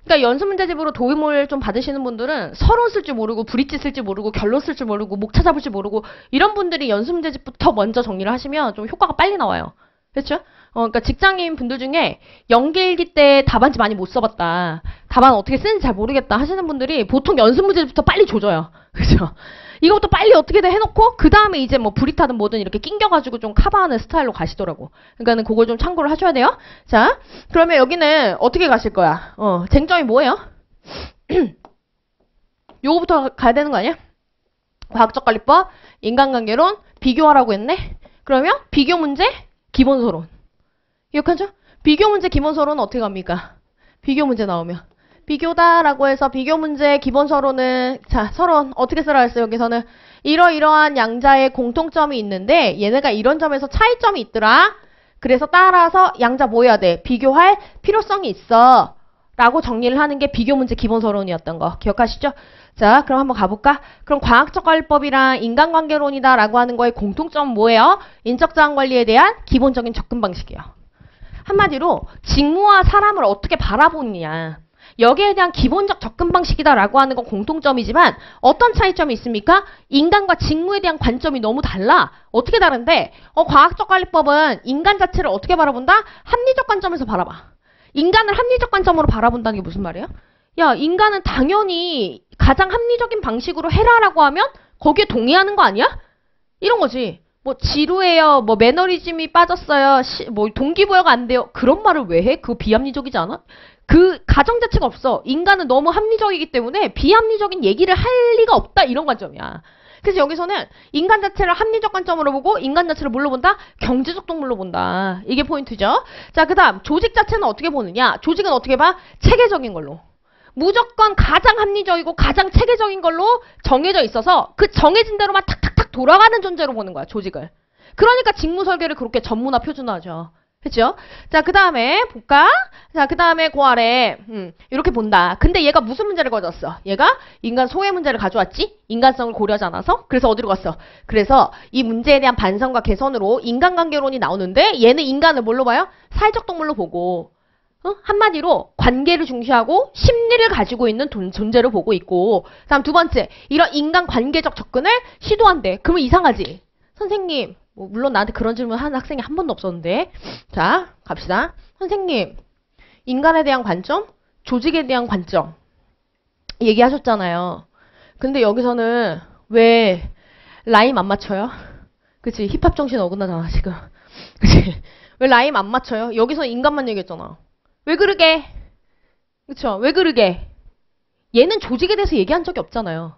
[SPEAKER 1] 그러니까 연습문제집으로 도움을 좀 받으시는 분들은 서론 쓸 줄 모르고 브릿지 쓸 줄 모르고 결론 쓸 줄 모르고 목 찾아볼 줄 모르고 이런 분들이 연습문제집부터 먼저 정리를 하시면 좀 효과가 빨리 나와요. 그렇죠? 그러니까 직장인 분들 중에 연기일기 때 답안지 많이 못 써봤다. 답안 어떻게 쓰는지 잘 모르겠다 하시는 분들이 보통 연습 문제부터 빨리 조져요. 그죠? 이것부터 빨리 어떻게든 해놓고 그 다음에 이제 뭐 브리타든 뭐든 이렇게 낑겨가지고 좀 커버하는 스타일로 가시더라고. 그러니까는 그걸 좀 참고를 하셔야 돼요. 자, 그러면 여기는 어떻게 가실 거야? 쟁점이 뭐예요? 요거부터 가야 되는 거 아니야? 과학적 관리법, 인간관계론, 비교하라고 했네? 그러면 비교 문제, 기본 서론. 기억하죠? 비교 문제 기본 서론은 어떻게 갑니까? 비교 문제 나오면 비교다라고 해서 비교 문제 기본 서론은 자 서론 어떻게 쓰라 했어요? 여기서는 이러이러한 양자의 공통점이 있는데 얘네가 이런 점에서 차이점이 있더라. 그래서 따라서 양자 뭐 해야 돼? 비교할 필요성이 있어. 라고 정리를 하는 게 비교 문제 기본 서론이었던 거 기억하시죠? 자, 그럼 한번 가볼까? 그럼 과학적 관리법이랑 인간관계론이다 라고 하는 거의 공통점은 뭐예요? 인적자원 관리에 대한 기본적인 접근 방식이에요. 한마디로 직무와 사람을 어떻게 바라보느냐. 여기에 대한 기본적 접근 방식이다라고 하는 건 공통점이지만 어떤 차이점이 있습니까? 인간과 직무에 대한 관점이 너무 달라. 어떻게 다른데? 과학적 관리법은 인간 자체를 어떻게 바라본다? 합리적 관점에서 바라봐. 인간을 합리적 관점으로 바라본다는 게 무슨 말이에요? 야, 인간은 당연히 가장 합리적인 방식으로 해라라고 하면 거기에 동의하는 거 아니야? 이런 거지. 뭐 지루해요. 뭐 매너리즘이 빠졌어요. 뭐 동기부여가 안 돼요. 그런 말을 왜 해? 그거 비합리적이지 않아? 그 가정 자체가 없어. 인간은 너무 합리적이기 때문에 비합리적인 얘기를 할 리가 없다. 이런 관점이야. 그래서 여기서는 인간 자체를 합리적 관점으로 보고 인간 자체를 뭘로 본다? 경제적 동물로 본다. 이게 포인트죠. 자, 그 다음 조직 자체는 어떻게 보느냐? 조직은 어떻게 봐? 체계적인 걸로. 무조건 가장 합리적이고 가장 체계적인 걸로 정해져 있어서 그 정해진 대로만 탁탁탁 돌아가는 존재로 보는 거야, 조직을. 그러니까 직무 설계를 그렇게 전문화 표준화하죠. 그렇죠? 자, 그 다음에 볼까? 자, 그 다음에 그 아래 이렇게 본다. 근데 얘가 무슨 문제를 가져왔어? 얘가 인간 소외 문제를 가져왔지? 인간성을 고려하지 않아서? 그래서 어디로 갔어? 그래서 이 문제에 대한 반성과 개선으로 인간관계론이 나오는데 얘는 인간을 뭘로 봐요? 사회적 동물로 보고 한마디로 관계를 중시하고 심리를 가지고 있는 존재로 보고 있고 다음 두 번째 이런 인간관계적 접근을 시도한대. 그러면 이상하지? 선생님, 뭐 물론 나한테 그런 질문 하는 학생이 한 번도 없었는데. 자, 갑시다. 선생님, 인간에 대한 관점, 조직에 대한 관점 얘기하셨잖아요. 근데 여기서는 왜 라임 안 맞춰요? 그치? 힙합 정신 어긋나잖아, 지금. 그치? 왜 라임 안 맞춰요? 여기서 인간만 얘기했잖아. 왜 그러게? 그쵸? 왜 그러게? 얘는 조직에 대해서 얘기한 적이 없잖아요.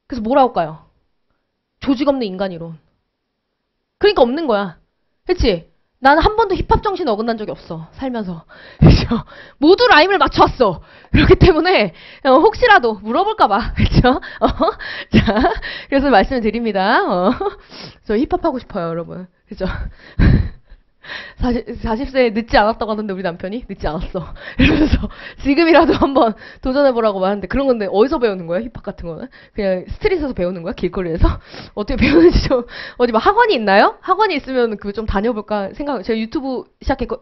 [SPEAKER 1] 그래서 뭐라고 할까요? 조직 없는 인간이론. 그러니까 없는 거야. 그치? 나는 한 번도 힙합 정신 어긋난 적이 없어. 살면서. 그죠? 모두 라임을 맞춰왔어. 그렇기 때문에 혹시라도 물어볼까봐. 그죠? 자, 그래서 말씀을 드립니다. 저 힙합 하고 싶어요, 여러분. 그죠? 40세에 늦지 않았다고 하는데 우리 남편이 늦지 않았어. 이러면서 지금이라도 한번 도전해보라고 하는데 그런 건데 어디서 배우는 거야? 힙합 같은 거는? 그냥 스트릿에서 배우는 거야? 길거리에서? 어떻게 배우는지 좀 어디 막 학원이 있나요? 학원이 있으면 그거 좀 다녀볼까 생각. 제가 유튜브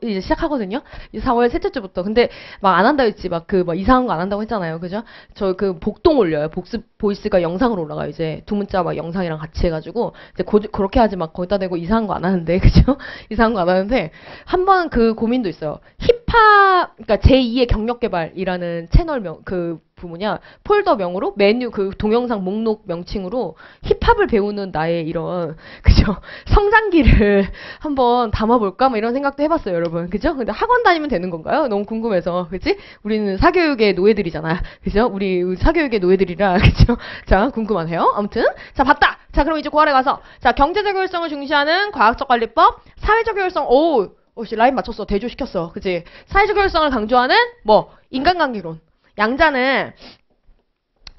[SPEAKER 1] 이제 시작하거든요. 4월 셋째 주부터. 근데 막 안 한다 했지. 막 이상한 거 안 한다고 했잖아요. 그죠? 저 복동 올려요. 복습 보이스가 영상으로 올라가요. 이제 두 문자 막 영상이랑 같이 해가지고 이제 그렇게 하지 막 거기다 대고 이상한 거 안 하는데 그죠? 이상한 거 안 하는데 한 번 그 고민도 있어요. 힙합 그러니까 제2의 경력개발이라는 채널명 뭐냐 폴더명으로 메뉴 동영상 목록 명칭으로 힙합을 배우는 나의 이런 그죠 성장기를 한번 담아볼까 뭐 이런 생각도 해봤어요, 여러분. 그죠? 근데 학원 다니면 되는 건가요? 너무 궁금해서. 그치? 우리는 사교육의 노예들이잖아. 그죠? 우리 사교육의 노예들이라 그죠? 자, 궁금하네요. 아무튼 자 봤다. 자, 그럼 이제 고할에 가서 자 경제적 효율성을 중시하는 과학적 관리법, 사회적 효율성. 라인 맞췄어. 대조시켰어. 그치? 사회적 효율성을 강조하는 인간관계론. 양자는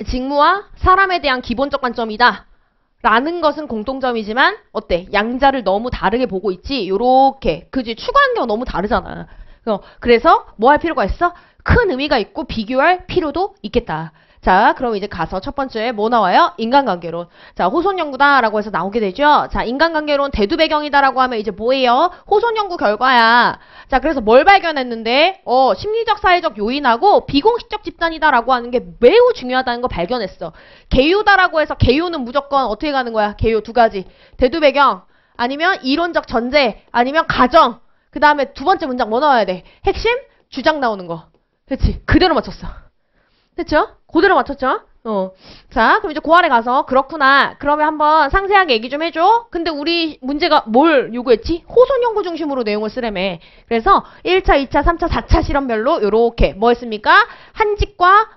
[SPEAKER 1] 직무와 사람에 대한 기본적 관점이다 라는 것은 공통점이지만 어때? 양자를 너무 다르게 보고 있지? 요렇게. 그지? 추구하는 게 너무 다르잖아. 그래서 뭐 할 필요가 있어? 큰 의미가 있고 비교할 필요도 있겠다. 자, 그럼 이제 가서 첫 번째 뭐 나와요? 인간관계론. 자, 호손연구다라고 해서 나오게 되죠. 자, 인간관계론 대두 배경이다라고 하면 이제 뭐예요? 호손연구 결과야. 자, 그래서 뭘 발견했는데 심리적 사회적 요인하고 비공식적 집단이다라고 하는 게 매우 중요하다는 거 발견했어. 개요다라고 해서 개요는 무조건 어떻게 가는 거야? 개요 두 가지. 대두 배경 아니면 이론적 전제 아니면 가정. 그 다음에 두 번째 문장 뭐 나와야 돼? 핵심 주장 나오는 거. 그렇지? 그대로 맞췄어. 됐죠? 그대로 맞췄죠? 자, 그럼 이제 고할에 가서 그렇구나. 그러면 한번 상세하게 얘기 좀 해줘. 근데 우리 문제가 뭘 요구했지? 호손 연구 중심으로 내용을 쓰래매. 그래서 1차, 2차, 3차, 4차 실험별로 요렇게 뭐 했습니까? 한직과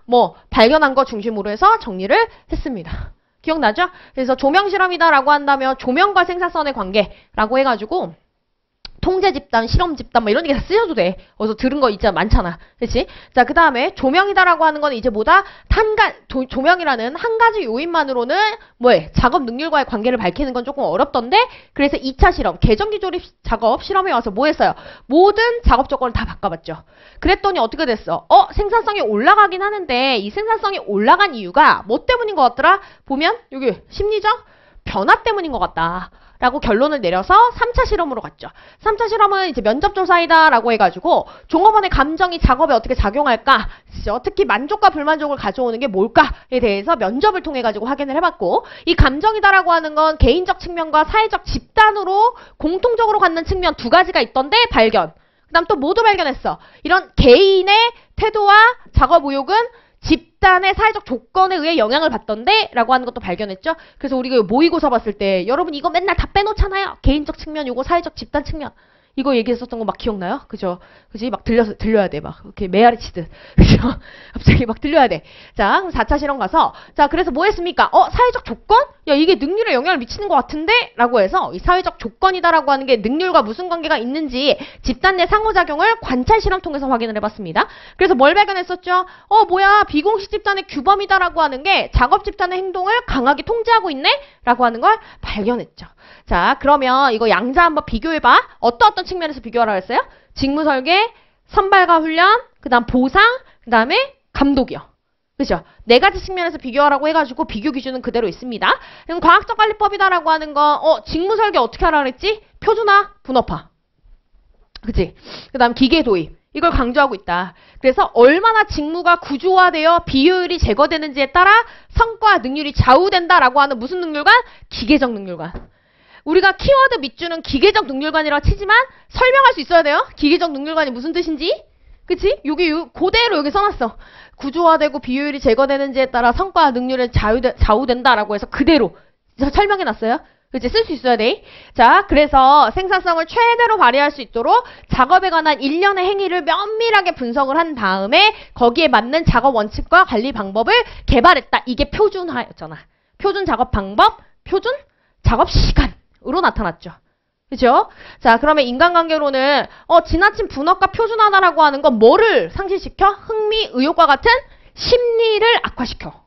[SPEAKER 1] 발견한 거 중심으로 해서 정리를 했습니다. 기억나죠? 그래서 조명 실험이다라고 한다면 조명과 생산성의 관계라고 해가지고 통제 집단, 실험 집단, 이런 얘기 다 쓰셔도 돼. 어디서 들은 거 있잖아, 많잖아. 그치? 자, 그 다음에 조명이다라고 하는 거는 이제 조명이라는 한 가지 요인만으로는 작업 능률과의 관계를 밝히는 건 조금 어렵던데, 그래서 2차 실험, 계정기 조립 작업 실험에 와서 뭐 했어요? 모든 작업 조건을 다 바꿔봤죠. 그랬더니 어떻게 됐어? 생산성이 올라가긴 하는데, 이 생산성이 올라간 이유가 뭐 때문인 것 같더라? 보면, 여기, 심리적 변화 때문인 것 같다. 라고 결론을 내려서 3차 실험으로 갔죠. 3차 실험은 이제 면접조사이다 라고 해가지고 종업원의 감정이 작업에 어떻게 작용할까, 특히 만족과 불만족을 가져오는 게 뭘까에 대해서 면접을 통해 가지고 확인을 해봤고, 이 감정이다라고 하는 건 개인적 측면과 사회적 집단으로 공통적으로 갖는 측면 두 가지가 있던데 발견. 그 다음 또 모두 발견했어. 이런 개인의 태도와 작업 의욕은 집단의 사회적 조건에 의해 영향을 받던데 라고 하는 것도 발견했죠. 그래서 우리가 모의고사 봤을 때 여러분 이거 맨날 다 빼놓잖아요. 개인적 측면 요거 사회적 집단 측면 이거 얘기했었던 거 막 기억나요? 그죠? 그지? 막 들려야 돼. 막 이렇게 메아리 치듯. 그죠? 갑자기 막 들려야 돼. 자, 그럼 4차 실험 가서 자, 그래서 뭐 했습니까? 사회적 조건? 야, 이게 능률에 영향을 미치는 것 같은데? 라고 해서 이 사회적 조건이다라고 하는 게 능률과 무슨 관계가 있는지 집단 내 상호작용을 관찰 실험 통해서 확인을 해봤습니다. 그래서 뭘 발견했었죠? 비공식 집단의 규범이다라고 하는 게 작업 집단의 행동을 강하게 통제하고 있네? 라고 하는 걸 발견했죠. 자, 그러면 이거 양자 한번 비교해봐. 어떤 측면에서 비교하라고 했어요? 직무 설계, 선발과 훈련, 그 다음 보상, 그 다음에 감독이요. 그죠? 네 가지 측면에서 비교하라고 해가지고 비교 기준은 그대로 있습니다. 그럼 과학적 관리법이다라고 하는 거, 직무 설계 어떻게 하라고 그랬지? 표준화, 분업화. 그치? 그 다음 기계 도입. 이걸 강조하고 있다. 그래서 얼마나 직무가 구조화되어 비효율이 제거되는지에 따라 성과 능률이 좌우된다라고 하는 무슨 능률관? 기계적 능률관. 우리가 키워드 밑줄은 기계적 능률관이라고 치지만 설명할 수 있어야 돼요. 기계적 능률관이 무슨 뜻인지. 그치? 여기 그대로 여기 써놨어. 구조화되고 비효율이 제거되는지에 따라 성과와 능률에 좌우된다라고 해서 그대로 설명해놨어요. 그치? 쓸 수 있어야 돼. 자, 그래서 생산성을 최대로 발휘할 수 있도록 작업에 관한 일련의 행위를 면밀하게 분석을 한 다음에 거기에 맞는 작업 원칙과 관리 방법을 개발했다. 이게 표준화였잖아. 표준 작업 방법, 표준 작업 시간으로 나타났죠. 그죠? 자, 그러면 인간관계로는 지나친 분업과 표준화다라고 하는 건 뭐를 상실시켜? 흥미, 의욕과 같은 심리를 악화시켜.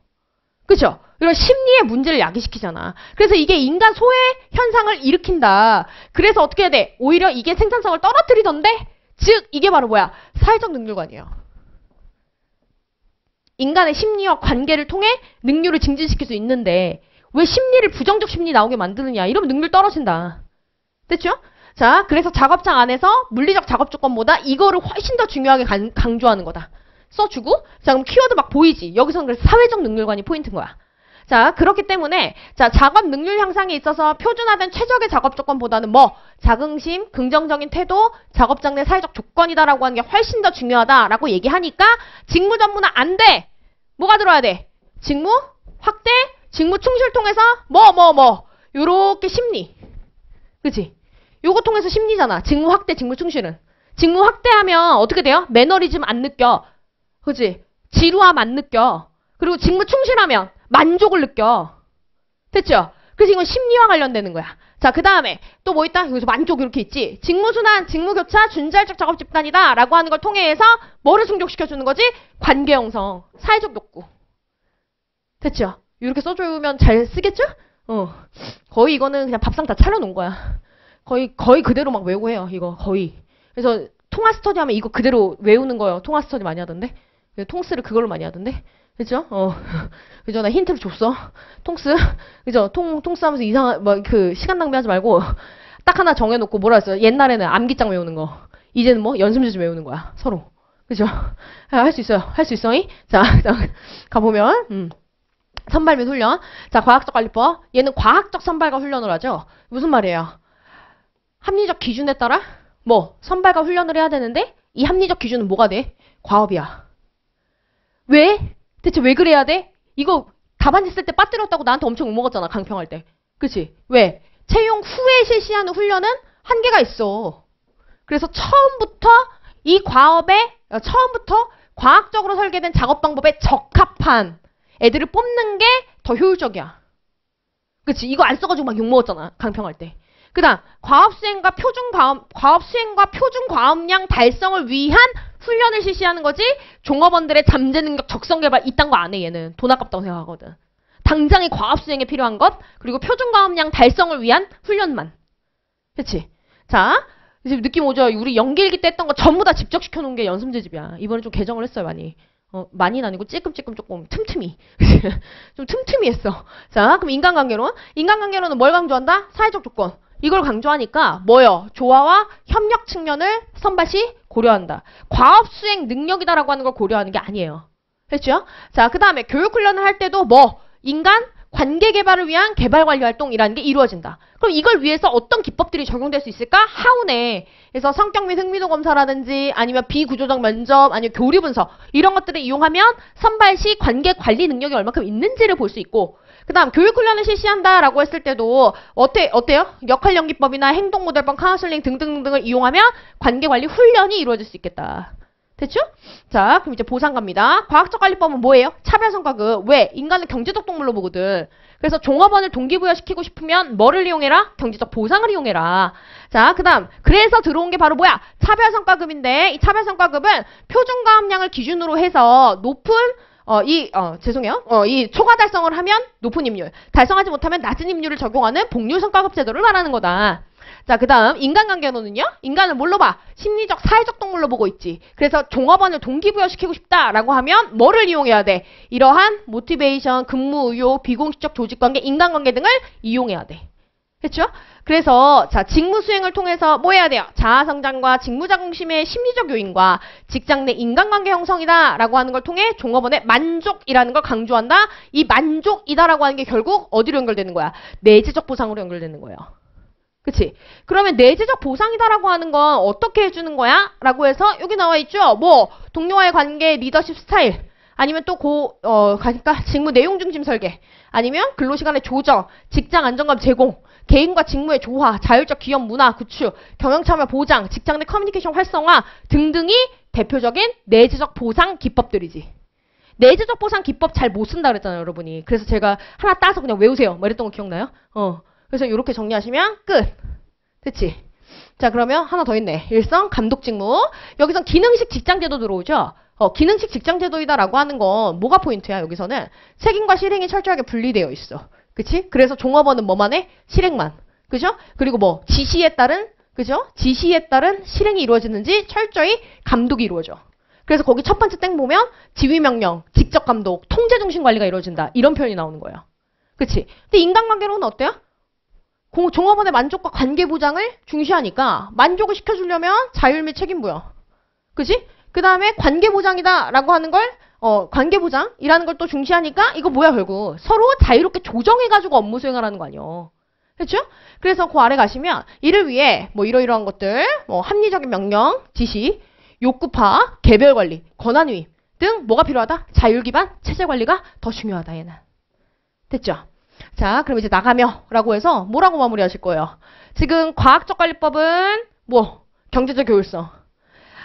[SPEAKER 1] 그죠? 이런 심리의 문제를 야기시키잖아. 그래서 이게 인간 소외 현상을 일으킨다. 그래서 어떻게 해야 돼? 오히려 이게 생산성을 떨어뜨리던데? 즉 이게 바로 뭐야? 사회적 능률관이에요. 인간의 심리와 관계를 통해 능률을 증진시킬 수 있는데 왜 심리를 부정적 심리 나오게 만드느냐? 이러면 능률 떨어진다. 됐죠? 자, 그래서 작업장 안에서 물리적 작업 조건보다 이거를 훨씬 더 중요하게 강조하는 거다. 써주고, 자, 그럼 키워드 막 보이지? 여기서는 그래서 사회적 능률관이 포인트인 거야. 자, 그렇기 때문에, 자, 작업 능률 향상에 있어서 표준화된 최적의 작업 조건보다는 뭐, 자긍심, 긍정적인 태도, 작업장 내 사회적 조건이다라고 하는 게 훨씬 더 중요하다라고 얘기하니까, 직무 전문화 안 돼! 뭐가 들어야 돼? 직무, 확대, 직무 충실 통해서, 요렇게 심리. 그치? 요거 통해서 심리잖아. 직무 확대, 직무 충실은. 직무 확대하면 어떻게 돼요? 매너리즘 안 느껴. 그치? 지루함 안 느껴. 그리고 직무 충실하면 만족을 느껴. 됐죠? 그래서 이건 심리와 관련되는 거야. 자, 그 다음에 또 뭐 있다? 여기서 만족 이렇게 있지. 직무순환, 직무교차, 준자율적 작업 집단이다 라고 하는 걸 통해서 뭐를 충족시켜주는 거지? 관계 형성, 사회적 욕구. 됐죠? 이렇게 써주면 잘 쓰겠죠? 거의 이거는 그냥 밥상 다 차려놓은 거야. 거의 그대로 막 외우고 해요. 이거 거의. 그래서 통화 스터디 하면 이거 그대로 외우는 거예요. 통화 스터디 많이 하던데. 통스를 그걸로 많이 하던데. 그죠? 그죠? 나 힌트를 줬어. 통스. 그죠? 통스 하면서 이상한, 시간 낭비하지 말고 딱 하나 정해놓고 뭐라 했어요? 옛날에는 암기장 외우는 거. 이제는 뭐? 연습문제 외우는 거야. 서로. 그죠? 할 수 있어요. 할 수 있어. 자, 가보면, 선발 및 훈련. 자, 과학적 관리법. 얘는 과학적 선발과 훈련을 하죠. 무슨 말이에요? 합리적 기준에 따라 선발과 훈련을 해야 되는데 이 합리적 기준은 뭐가 돼? 과업이야. 왜? 대체 왜 그래야 돼? 이거 답안지 쓸 때 빠뜨렸다고 나한테 엄청 욕먹었잖아. 강평할 때. 그치? 왜? 채용 후에 실시하는 훈련은 한계가 있어. 그래서 처음부터 과학적으로 설계된 작업 방법에 적합한 애들을 뽑는 게 더 효율적이야. 그치? 이거 안 써가지고 막 욕먹었잖아. 강평할 때. 그 다음 과업 수행과 표준 과업량 달성을 위한 훈련을 실시하는 거지. 종업원들의 잠재 능력 적성 개발 이딴 거 안 해. 얘는 돈 아깝다고 생각하거든. 당장의 과업 수행에 필요한 것 그리고 표준 과업량 달성을 위한 훈련만. 그치? 자, 이제 느낌 오죠? 우리 연기일기 때 했던 거 전부 다 집적시켜 놓은 게 연습제집이야. 이번에 좀 개정을 했어요. 많이는 아니고 찔끔찔끔 조금 틈틈이. 좀 틈틈이 했어. 자, 그럼 인간관계로는 뭘 강조한다? 사회적 조건. 이걸 강조하니까 뭐요? 조화와 협력 측면을 선발시 고려한다. 과업 수행 능력이다라고 하는 걸 고려하는 게 아니에요. 됐죠? 자, 그 다음에 교육 훈련을 할 때도 인간 관계 개발을 위한 개발 관리 활동이라는 게 이루어진다. 그럼 이걸 위해서 어떤 기법들이 적용될 수 있을까? 하운에. 그래서 성격 및 흥미도 검사라든지 아니면 비구조적 면접 아니면 교류 분석 이런 것들을 이용하면 선발 시 관계 관리 능력이 얼마큼 있는지를 볼 수 있고 그 다음 교육훈련을 실시한다라고 했을 때도 어때요? 역할연기법이나 행동모델법, 카운슬링 등등등을 이용하면 관계관리 훈련이 이루어질 수 있겠다. 됐죠? 자, 그럼 이제 보상 갑니다. 과학적 관리법은 뭐예요? 차별성과급. 왜? 인간은 경제적 동물로 보거든. 그래서 종업원을 동기부여시키고 싶으면 뭐를 이용해라? 경제적 보상을 이용해라. 자, 그 다음 그래서 들어온 게 바로 뭐야? 차별성과급인데 이 차별성과급은 표준과업량을 기준으로 해서 높은 이 초과 달성을 하면 높은 임률, 달성하지 못하면 낮은 임률을 적용하는 복률 성과급 제도를 말하는 거다. 자, 그 다음 인간관계론은요? 인간을 뭘로 봐? 심리적, 사회적 동물로 보고 있지. 그래서 종업원을 동기부여시키고 싶다라고 하면 뭐를 이용해야 돼? 이러한 모티베이션, 근무 의욕, 비공식적 조직관계, 인간관계 등을 이용해야 돼. 됐죠? 그래서 자, 직무 수행을 통해서 뭐 해야 돼요? 자아성장과 직무자긍심의 심리적 요인과 직장 내 인간관계 형성이다 라고 하는 걸 통해 종업원의 만족이라는 걸 강조한다. 이 만족이다 라고 하는 게 결국 어디로 연결되는 거야? 내재적 보상으로 연결되는 거예요. 그치? 그러면 내재적 보상이다라고 하는 건 어떻게 해주는 거야? 라고 해서 여기 나와 있죠? 뭐 동료와의 관계, 리더십 스타일, 아니면 또 그러니까 직무 내용 중심 설계, 아니면 근로시간의 조정, 직장 안정감 제공, 개인과 직무의 조화, 자율적 기업 문화 구축, 경영 참여 보장, 직장 내 커뮤니케이션 활성화 등등이 대표적인 내재적 보상 기법들이지. 내재적 보상 기법 잘 못 쓴다 그랬잖아요, 여러분이. 그래서 제가 하나 따서 그냥 외우세요. 뭐 이랬던 거 기억나요? 그래서 이렇게 정리하시면 끝. 됐지? 자, 그러면 하나 더 있네. 일성 감독 직무. 여기선 기능식 직장제도 들어오죠? 기능식 직장제도이다라고 하는 건 뭐가 포인트야, 여기서는? 책임과 실행이 철저하게 분리되어 있어. 그치? 그래서 종업원은 뭐만 해? 실행만. 그죠? 그리고 뭐, 지시에 따른, 그죠? 지시에 따른 실행이 이루어지는지 철저히 감독이 이루어져. 그래서 거기 첫 번째 땡 보면 지휘명령, 직접 감독, 통제 중심 관리가 이루어진다. 이런 표현이 나오는 거예요. 그치? 근데 인간관계로는 어때요? 종업원의 만족과 관계 보장을 중시하니까 만족을 시켜주려면 자율 및 책임 부여. 그치? 그 다음에 관계 보장이다 라고 하는 걸 관계 보장이라는 걸 또 중시하니까 이거 뭐야 결국 서로 자유롭게 조정해가지고 업무 수행하라는 거 아니에요. 그렇죠? 그래서 그 아래 가시면 이를 위해 뭐 이러이러한 것들 합리적인 명령, 지시, 욕구 파악, 개별 관리, 권한 위임 등 뭐가 필요하다? 자율 기반 체제 관리가 더 중요하다 얘는. 됐죠? 자, 그럼 이제 나가며 라고 해서 뭐라고 마무리하실 거예요? 지금 과학적 관리법은 뭐 경제적 효율성.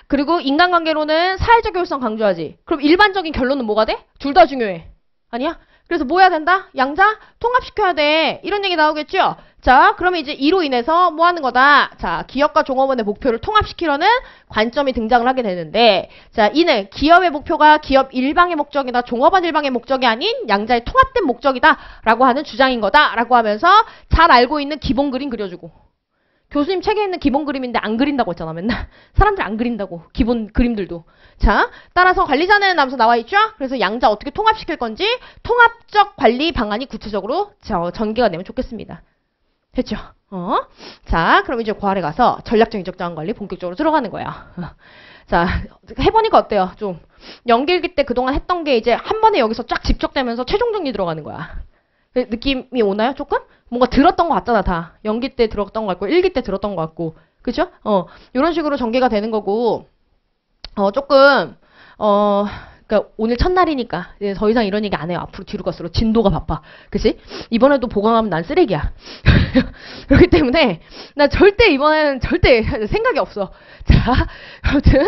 [SPEAKER 1] 그리고 인간관계로는 사회적 효율성 강조하지. 그럼 일반적인 결론은 뭐가 돼? 둘 다 중요해. 아니야? 그래서 뭐 해야 된다? 양자 통합시켜야 돼. 이런 얘기 나오겠죠? 자, 그러면 이제 이로 인해서 뭐 하는 거다? 자, 기업과 종업원의 목표를 통합시키려는 관점이 등장을 하게 되는데, 자, 이는 기업의 목표가 기업 일방의 목적이다, 종업원 일방의 목적이 아닌 양자의 통합된 목적이다 라고 하는 주장인 거다 라고 하면서 잘 알고 있는 기본 그림 그려주고. 교수님 책에 있는 기본 그림인데 안 그린다고 했잖아, 맨날. 사람들 안 그린다고, 기본 그림들도. 자, 따라서 관리자는 하면서 나와 있죠? 그래서 양자 어떻게 통합시킬 건지 통합적 관리 방안이 구체적으로 전개가 되면 좋겠습니다. 됐죠? 자, 그럼 이제 그 아래 가서 전략적 인적 자원 관리 본격적으로 들어가는 거야. 자, 해보니까 어때요? 좀 연기일기 때 그동안 했던 게 이제 한 번에 여기서 쫙 집적되면서 최종 정리 들어가는 거야. 느낌이 오나요? 조금? 뭔가 들었던 것 같잖아, 다. 연기 때 들었던 것 같고, 일기 때 들었던 것 같고. 그죠? 이런 식으로 전개가 되는 거고, 조금, 그러니까 오늘 첫날이니까 이제 더 이상 이런 얘기 안 해요. 앞으로 뒤로 갈수록 진도가 바빠. 그치? 이번에도 보강하면 난 쓰레기야. 그렇기 때문에, 나 절대 이번에는 절대 생각이 없어. 자, 아무튼,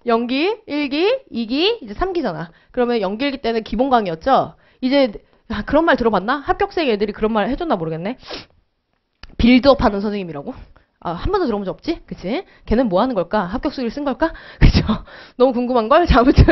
[SPEAKER 1] 연기, 1기, 2기, 이제 3기잖아. 그러면 연기 1기 때는 기본 강의였죠? 이제, 그런 말 들어봤나? 합격생 애들이 그런 말 해줬나 모르겠네. 빌드업 하는 선생님이라고? 한 번도 들어본 적 없지? 그치? 걔는 뭐 하는 걸까? 합격 수리를 쓴 걸까? 그쵸? 너무 궁금한걸? 자, 아무튼,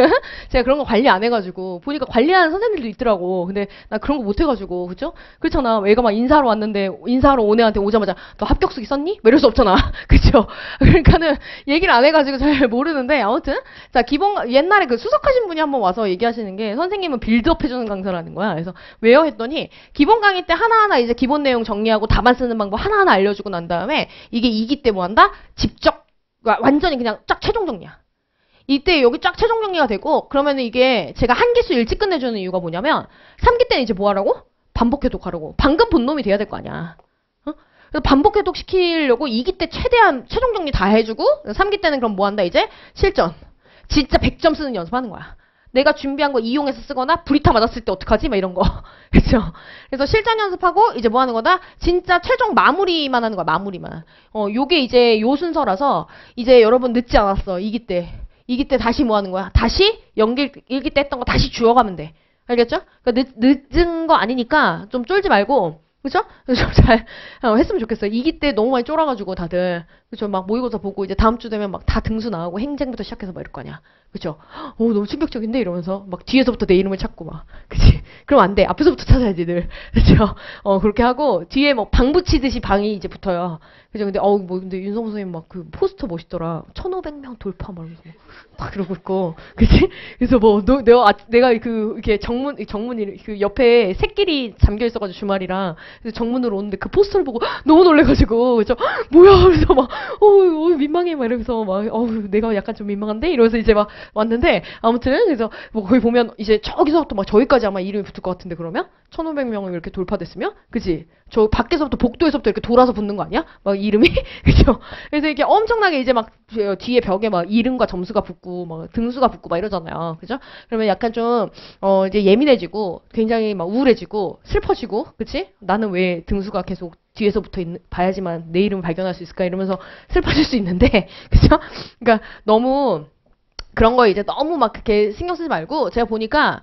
[SPEAKER 1] 제가 그런 거 관리 안 해가지고, 보니까 관리하는 선생님들도 있더라고. 근데 나 그런 거 못 해가지고, 그쵸? 그렇잖아. 애가 막 인사하러 왔는데, 인사하러 온 애한테 오자마자, 너 합격 수기 썼니? 뭐 이럴 수 없잖아. 그쵸? 그러니까는, 얘기를 안 해가지고 잘 모르는데, 아무튼, 자, 옛날에 그 수석하신 분이 한번 와서 얘기하시는 게, 선생님은 빌드업 해주는 강사라는 거야. 그래서, 왜요? 했더니, 기본 강의 때 하나하나 이제 기본 내용 정리하고 답안 쓰는 방법 하나하나 알려주고 난 다음에, 이게 2기 때 뭐 한다? 직접, 완전히 그냥 쫙 최종 정리야. 이때 여기 쫙 최종 정리가 되고, 그러면은 이게 제가 한 기수 일찍 끝내주는 이유가 뭐냐면, 3기 때는 이제 뭐 하라고? 반복 해독하라고. 방금 본 놈이 돼야 될 거 아니야. 그래서 반복 해독 시키려고 2기 때 최대한 최종 정리 다 해주고, 3기 때는 그럼 뭐 한다? 이제 실전. 진짜 100점 쓰는 연습하는 거야. 내가 준비한 거 이용해서 쓰거나 브리타 맞았을 때 어떡하지? 막 이런 거. 그쵸? 그래서 실전 연습하고 이제 뭐 하는 거다? 진짜 최종 마무리만 하는 거야, 마무리만. 요게 이제 요 순서라서 이제 여러분 늦지 않았어, 2기 때. 2기 때 다시 뭐 하는 거야? 다시 연기 1기 때 했던 거 다시 주워가면 돼. 알겠죠? 그러니까 늦은 거 아니니까 좀 쫄지 말고, 그죠? 좀 잘 했으면 좋겠어요. 2기 때 너무 많이 쫄아가지고 다들, 그죠? 막 모의고사 보고 이제 다음 주 되면 막 다 등수 나오고 행쟁부터 시작해서 막 이럴 거 아니야. 그죠? 너무 충격적인데? 이러면서 막 뒤에서부터 내 이름을 찾고 막. 그치? 그럼 안 돼. 앞에서부터 찾아야지 늘. 그죠? 그렇게 하고 뒤에 뭐 방 붙이듯이 방이 이제 붙어요. 그죠? 근데 뭐 근데 윤성 선생님 막 그 포스터 멋있더라. 1,500명 돌파 막 이러면서 막 그러고 있고. 그치? 그래서 뭐 내가 그 이렇게 정문이 그 옆에 새끼리 잠겨 있어가지고 주말이랑 그래서 정문으로 오는데 그 포스터를 보고 너무 놀래가지고 그죠? 뭐야? 그래서 막 민망해 막 이러면서 막 내가 약간 좀 민망한데 이러면서 이제 막 왔는데 아무튼 그래서 뭐 거기 보면 이제 저기서부터 막 저기까지 아마 이름이 붙을 것 같은데 그러면 1,500명이 이렇게 돌파됐으면 그치? 저 밖에서부터 복도에서부터 이렇게 돌아서 붙는 거 아니야? 막 이름이 그죠? 그래서 이렇게 엄청나게 이제 막 뒤에 벽에 막 이름과 점수가 붙고 막 등수가 붙고 막 이러잖아요. 그죠? 그러면 약간 좀 이제 예민해지고 굉장히 막 우울해지고 슬퍼지고 그치? 나는 왜 등수가 계속 뒤에서부터 봐야지만 내 이름을 발견할 수 있을까 이러면서 슬퍼질 수 있는데 그죠? 그러니까 너무 그런 거 이제 너무 막 그렇게 신경 쓰지 말고 제가 보니까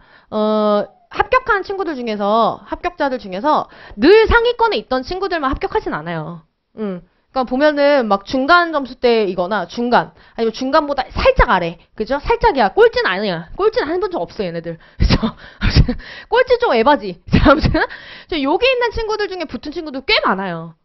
[SPEAKER 1] 합격한 친구들 중에서 합격자들 중에서 늘 상위권에 있던 친구들만 합격하진 않아요. 그러니까 보면은 막 중간 점수대이거나 중간 아니면 중간보다 살짝 아래 그죠? 살짝이야. 꼴찌는 아니야. 꼴찌는 한 번 좀 없어 얘네들. 그죠? 꼴찌 좀 에바지. 아무튼 여기 있는 친구들 중에 붙은 친구들 꽤 많아요.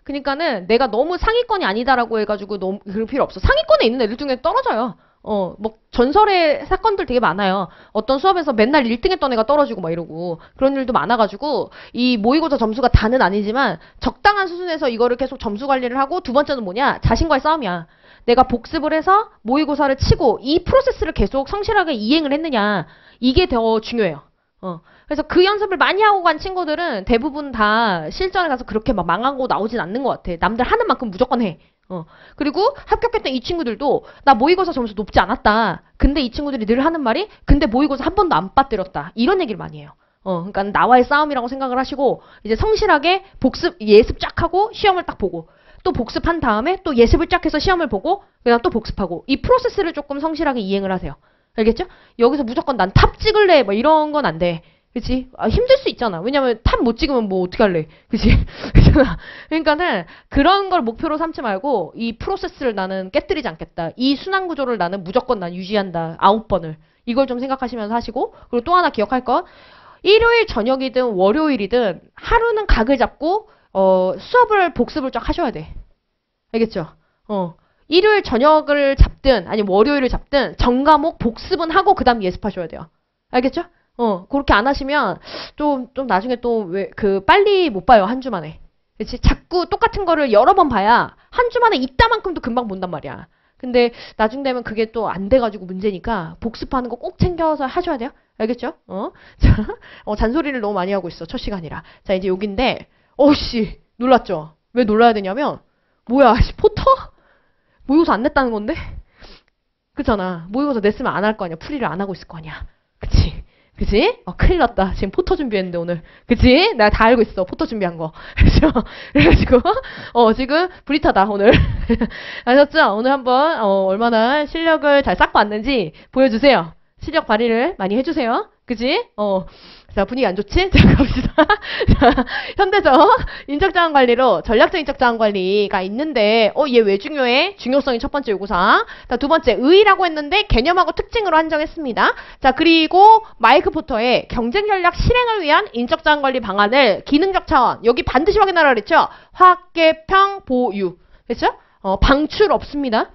[SPEAKER 1] 그러니까는 내가 너무 상위권이 아니다라고 해가지고 너무 그럴 필요 없어. 상위권에 있는 애들 중에 떨어져요. 뭐 전설의 사건들 되게 많아요. 어떤 수업에서 맨날 1등 했던 애가 떨어지고 막 이러고 그런 일도 많아가지고 이 모의고사 점수가 다는 아니지만 적당한 수준에서 이거를 계속 점수 관리를 하고 두 번째는 뭐냐? 자신과의 싸움이야. 내가 복습을 해서 모의고사를 치고 이 프로세스를 계속 성실하게 이행을 했느냐 이게 더 중요해요. 그래서 그 연습을 많이 하고 간 친구들은 대부분 다 실전에 가서 그렇게 막 망하고 나오진 않는 것 같아. 남들 하는 만큼 무조건 해. 그리고 합격했던 이 친구들도 나 모의고사 점수 높지 않았다. 근데 이 친구들이 늘 하는 말이 근데 모의고사 한 번도 안 빠뜨렸다. 이런 얘기를 많이 해요. 그러니까 나와의 싸움이라고 생각을 하시고 이제 성실하게 복습, 예습 쫙 하고 시험을 딱 보고 또 복습한 다음에 또 예습을 쫙 해서 시험을 보고 그다음 또 복습하고 이 프로세스를 조금 성실하게 이행을 하세요. 알겠죠? 여기서 무조건 난 탑 찍을래 뭐 이런 건 안 돼. 그치? 힘들 수 있잖아. 왜냐면 탑 못 찍으면 뭐 어떻게 할래? 그치? 그렇잖아. 그러니까는 그런 걸 목표로 삼지 말고 이 프로세스를 나는 깨뜨리지 않겠다. 이 순환 구조를 나는 무조건 난 유지한다. 9번을. 이걸 좀 생각하시면서 하시고 그리고 또 하나 기억할 건 일요일 저녁이든 월요일이든 하루는 각을 잡고 수업을 복습을 쫙 하셔야 돼. 알겠죠? 일요일 저녁을 잡든 아니면 월요일을 잡든 전과목 복습은 하고 그 다음 예습하셔야 돼요. 알겠죠? 그렇게 안 하시면 좀 나중에 또 빨리 못 봐요. 한 주 만에. 그치? 자꾸 똑같은 거를 여러 번 봐야 한 주 만에 이따만큼도 금방 본단 말이야. 근데 나중 되면 그게 또 안 돼가지고 문제니까 복습하는 거 꼭 챙겨서 하셔야 돼요. 알겠죠? 자, 잔소리를 너무 많이 하고 있어. 첫 시간이라. 자, 이제 여긴데, 씨, 놀랐죠? 왜 놀라야 되냐면, 뭐야, 포터? 모의고사 안 냈다는 건데? 그렇잖아. 모의고사 냈으면 안 할 거 아니야. 풀이를 안 하고 있을 거 아니야. 그치? 그치? 큰일 났다. 지금 포터 준비했는데, 오늘. 그치? 내가 다 알고 있어. 포터 준비한 거. 그래가지고, 지금 브리타다, 오늘. 아셨죠? 오늘 한번, 얼마나 실력을 잘 쌓고 왔는지 보여주세요. 실력 발휘를 많이 해주세요. 그치? 자, 분위기 안 좋지? 자, 갑시다. 자, 현대적 인적자원 관리로 전략적 인적자원 관리가 있는데, 얘 왜 중요해? 중요성이 첫 번째 요구사항. 자, 두 번째, 의의라고 했는데, 개념하고 특징으로 한정했습니다. 자, 그리고 마이크 포터의 경쟁 전략 실행을 위한 인적자원 관리 방안을 기능적 차원, 여기 반드시 확인하라 그랬죠? 확계, 평, 보유. 그렇죠? 방출 없습니다.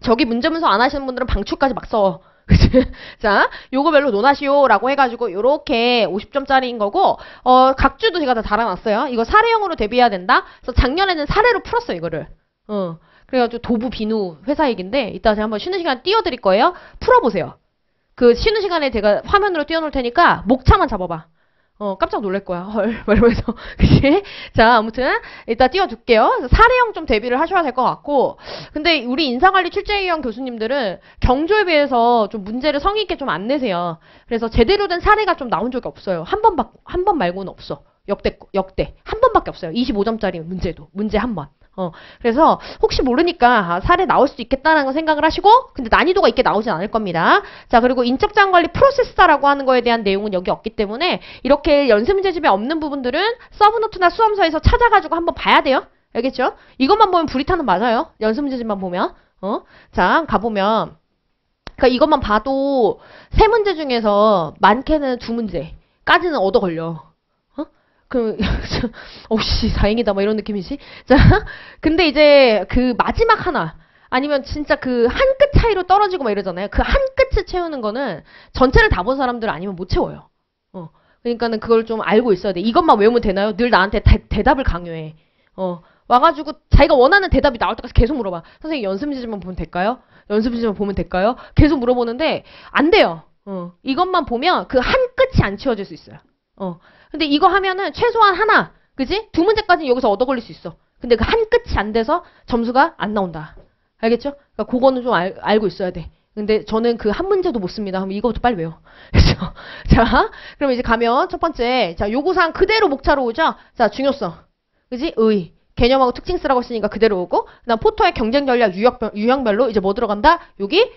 [SPEAKER 1] 저기 문제문서 안 하시는 분들은 방출까지 막 써. 자, 요거별로 논하시오라고 해가지고 요렇게 50점짜리인 거고 각 주도 제가 다 달아놨어요. 이거 사례형으로 대비해야 된다. 그래서 작년에는 사례로 풀었어요 이거를. 그래가지고 도부 비누 회사 얘기인데 이따 제가 한번 쉬는 시간 띄워드릴 거예요. 풀어보세요. 그 쉬는 시간에 제가 화면으로 띄워놓을 테니까 목차만 잡아봐. 깜짝 놀랄 거야. 헐, 이러면서. 그치? 자, 아무튼, 이따 띄워둘게요. 사례형 좀 대비를 하셔야 될 것 같고, 근데 우리 인사관리 출제위원 교수님들은 경조에 비해서 좀 문제를 성의 있게 좀 안 내세요. 그래서 제대로 된 사례가 좀 나온 적이 없어요. 한 번 말고는 없어. 역대. 한 번밖에 없어요. 25점짜리 문제도. 문제 한 번. 그래서 혹시 모르니까 사례 나올 수도 있겠다라는 생각을 하시고 근데 난이도가 있게 나오진 않을 겁니다. 자, 그리고 인적자원 관리 프로세스라고 하는 거에 대한 내용은 여기 없기 때문에 이렇게 연습문제집에 없는 부분들은 서브노트나 수험서에서 찾아가지고 한번 봐야 돼요. 알겠죠? 이것만 보면 브리타는 맞아요. 연습문제집만 보면. 자, 가보면 그러니까 이것만 봐도 세 문제 중에서 많게는 두 문제까지는 얻어 걸려. 씨, 다행이다, 뭐 이런 느낌이지? 자, 근데 이제 그 마지막 하나, 아니면 진짜 그 한 끗 차이로 떨어지고 막 이러잖아요. 그 한 끗을 채우는 거는 전체를 다 본 사람들 아니면 못 채워요. 그러니까는 그걸 좀 알고 있어야 돼. 이것만 외우면 되나요? 늘 나한테 대답을 강요해. 와가지고 자기가 원하는 대답이 나올 때까지 계속 물어봐. 선생님 연습지만 보면 될까요? 연습지만 보면 될까요? 계속 물어보는데 안 돼요. 이것만 보면 그 한 끝이 안 채워질 수 있어요. 근데 이거 하면은 최소한 하나, 그지? 두 문제까지는 여기서 얻어 걸릴 수 있어. 근데 그 한 끝이 안 돼서 점수가 안 나온다. 알겠죠? 그러니까 그거는 좀 알고 있어야 돼. 근데 저는 그 한 문제도 못 씁니다. 그럼 이거부터 빨리 외워. 그렇죠? 자, 그럼 이제 가면 첫 번째, 자, 요구사항 그대로 목차로 오죠? 자, 중요성. 그지? 의. 개념하고 특징 쓰라고 했으니까 그대로 오고, 그다음 포토의 경쟁 전략 유형별로 이제 뭐 들어간다? 여기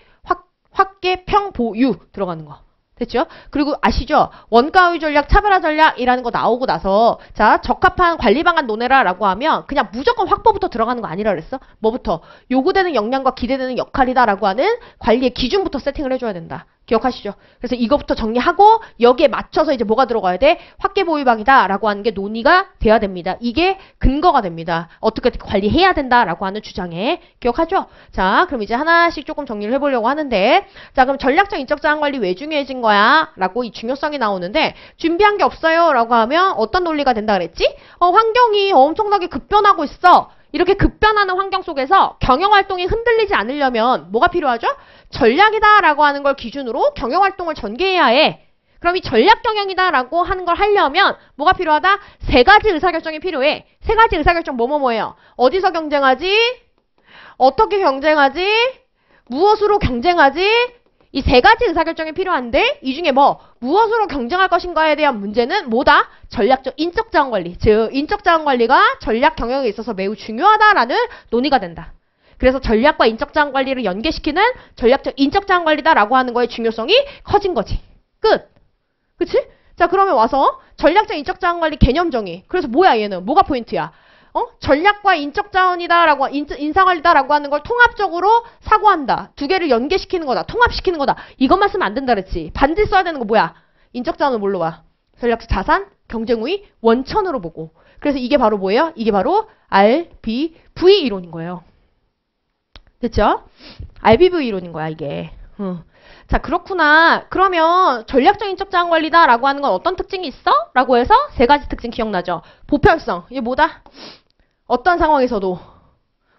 [SPEAKER 1] 확계, 평, 보유 들어가는 거. 됐죠? 그리고 아시죠? 원가의 전략, 차별화 전략이라는 거 나오고 나서 자, 적합한 관리 방안 논해라라고 하면 그냥 무조건 확보부터 들어가는 거 아니라 그랬어? 뭐부터? 요구되는 역량과 기대되는 역할이다라고 하는 관리의 기준부터 세팅을 해줘야 된다. 기억하시죠? 그래서 이거부터 정리하고 여기에 맞춰서 이제 뭐가 들어가야 돼? 확계 보유방이다라고 하는 게 논의가 돼야 됩니다. 이게 근거가 됩니다. 어떻게 관리해야 된다라고 하는 주장에. 기억하죠? 자, 그럼 이제 하나씩 조금 정리를 해보려고 하는데, 자, 그럼 전략적 인적 자원 관리 왜 중요해진 거야? 라고 이 중요성이 나오는데, 준비한 게 없어요 라고 하면 어떤 논리가 된다 그랬지? 환경이 엄청나게 급변하고 있어. 이렇게 급변하는 환경 속에서 경영활동이 흔들리지 않으려면 뭐가 필요하죠? 전략이다라고 하는 걸 기준으로 경영활동을 전개해야 해. 그럼 이 전략 경영이다라고 하는 걸 하려면 뭐가 필요하다? 세 가지 의사결정이 필요해. 세 가지 의사결정 뭐예요? 어디서 경쟁하지? 어떻게 경쟁하지? 무엇으로 경쟁하지? 이 세 가지 의사결정이 필요한데 이 중에 무엇으로 경쟁할 것인가에 대한 문제는 뭐다? 전략적 인적 자원 관리. 즉 인적 자원 관리가 전략 경영에 있어서 매우 중요하다라는 논의가 된다. 그래서 전략과 인적 자원 관리를 연계시키는 전략적 인적 자원 관리다라고 하는 거의 중요성이 커진 거지. 끝. 그치? 자, 그러면 와서 전략적 인적 자원 관리 개념 정의. 그래서 뭐야 얘는? 뭐가 포인트야? 전략과 인적 자원이다라고 인사 관리다라고 하는 걸 통합적으로 사고한다. 두 개를 연계시키는 거다. 통합시키는 거다. 이것만 쓰면 안 된다 그랬지. 반드시 써야 되는 거 뭐야? 인적 자원을 뭘로 봐? 전략적 자산, 경쟁 우위, 원천으로 보고. 그래서 이게 바로 뭐예요? 이게 바로 RBV 이론인 거예요. 됐죠? RBV 이론인 거야, 이게. 자, 그렇구나. 그러면 전략적 인적 자원 관리다라고 하는 건 어떤 특징이 있어? 라고 해서 세 가지 특징 기억나죠? 보편성. 이게 뭐다? 어떤 상황에서도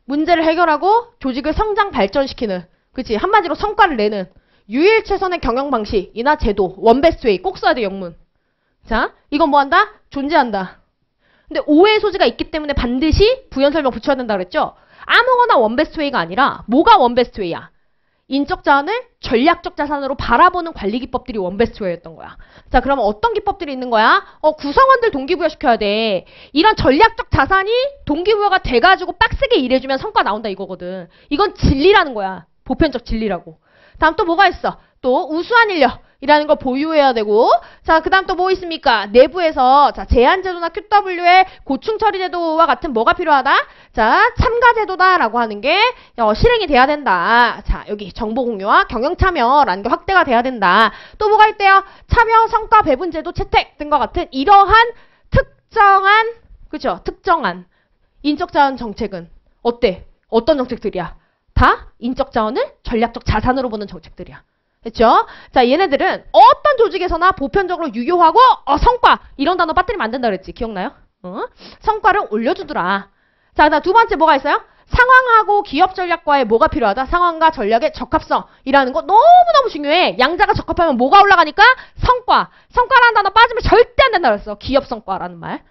[SPEAKER 1] 문제를 해결하고 조직을 성장 발전시키는, 그치? 한마디로 성과를 내는 유일 최선의 경영 방식이나 제도, 원베스트웨이 꼭 써야 돼, 영문. 자, 이건 뭐 한다? 존재한다. 근데 오해의 소지가 있기 때문에 반드시 부연 설명 붙여야 된다 그랬죠? 아무거나 원베스트웨이가 아니라 뭐가 원베스트웨이야? 인적 자원을 전략적 자산으로 바라보는 관리 기법들이 원베스트웨이였던 거야. 자, 그러면 어떤 기법들이 있는 거야? 구성원들 동기부여시켜야 돼. 이런 전략적 자산이 동기부여가 돼가지고 빡세게 일해주면 성과 나온다 이거거든. 이건 진리라는 거야. 보편적 진리라고. 다음 또 뭐가 있어? 또 우수한 인력이라는 걸 보유해야 되고, 자, 그 다음 또 뭐 있습니까? 내부에서 자 제한제도나 QW의 고충처리제도와 같은 뭐가 필요하다? 자, 참가제도다라고 하는 게 실행이 돼야 된다. 자, 여기 정보공유와 경영참여라는 게 확대가 돼야 된다. 또 뭐가 있대요? 참여, 성과, 배분제도, 채택 등과 같은 이러한 특정한, 그죠? 특정한 인적자원 정책은 어때? 어떤 정책들이야? 다 인적자원을 전략적 자산으로 보는 정책들이야. 됐죠? 자, 얘네들은 어떤 조직에서나 보편적으로 유효하고 성과 이런 단어 빠뜨리면 안 된다 그랬지. 기억나요? 성과를 올려주더라. 자, 그다음 두 번째 뭐가 있어요? 상황하고 기업 전략과의 뭐가 필요하다? 상황과 전략의 적합성이라는 거 너무너무 중요해. 양자가 적합하면 뭐가 올라가니까? 성과. 성과라는 단어 빠지면 절대 안 된다 그랬어. 기업 성과라는 말.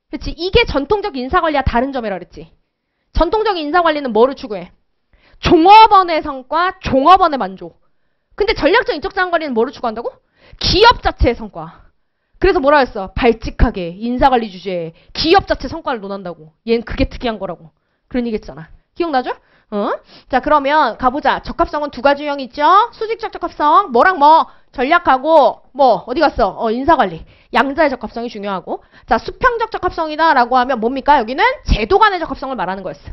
[SPEAKER 1] 그렇지? 이게 전통적 인사관리와 다른 점이라 그랬지. 전통적 인사관리는 뭐를 추구해? 종업원의 성과, 종업원의 만족. 근데 전략적 인적 자원 관리는 뭐를 추구한다고? 기업 자체의 성과. 그래서 뭐라 했어? 발칙하게 인사관리 주제에 기업 자체 성과를 논한다고. 얘는 그게 특이한 거라고. 그런 얘기 했잖아. 기억나죠? 자, 그러면 가보자. 적합성은 두 가지 유형이 있죠? 수직적 적합성, 뭐랑 뭐, 전략하고, 뭐, 어디 갔어? 인사관리. 양자의 적합성이 중요하고. 자, 수평적 적합성이다 라고 하면 뭡니까? 여기는 제도 간의 적합성을 말하는 거였어.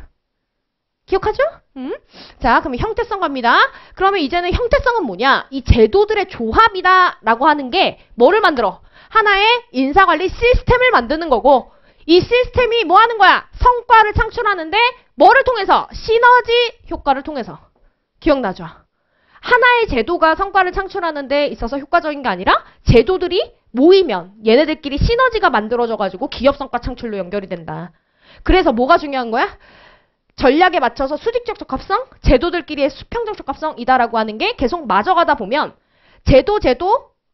[SPEAKER 1] 기억하죠? 자, 그럼 형태성 갑니다. 그러면 이제는 형태성은 뭐냐? 이 제도들의 조합이다 라고 하는 게 뭐를 만들어? 하나의 인사관리 시스템을 만드는 거고, 이 시스템이 뭐 하는 거야? 성과를 창출하는데 뭐를 통해서? 시너지 효과를 통해서. 기억나죠? 하나의 제도가 성과를 창출하는 데 있어서 효과적인 게 아니라 제도들이 모이면 얘네들끼리 시너지가 만들어져가지고 기업 성과 창출로 연결이 된다. 그래서 뭐가 중요한 거야? 전략에 맞춰서 수직적 적합성, 제도들끼리의 수평적 적합성이다라고 하는 게 계속 맞아가다 보면 제도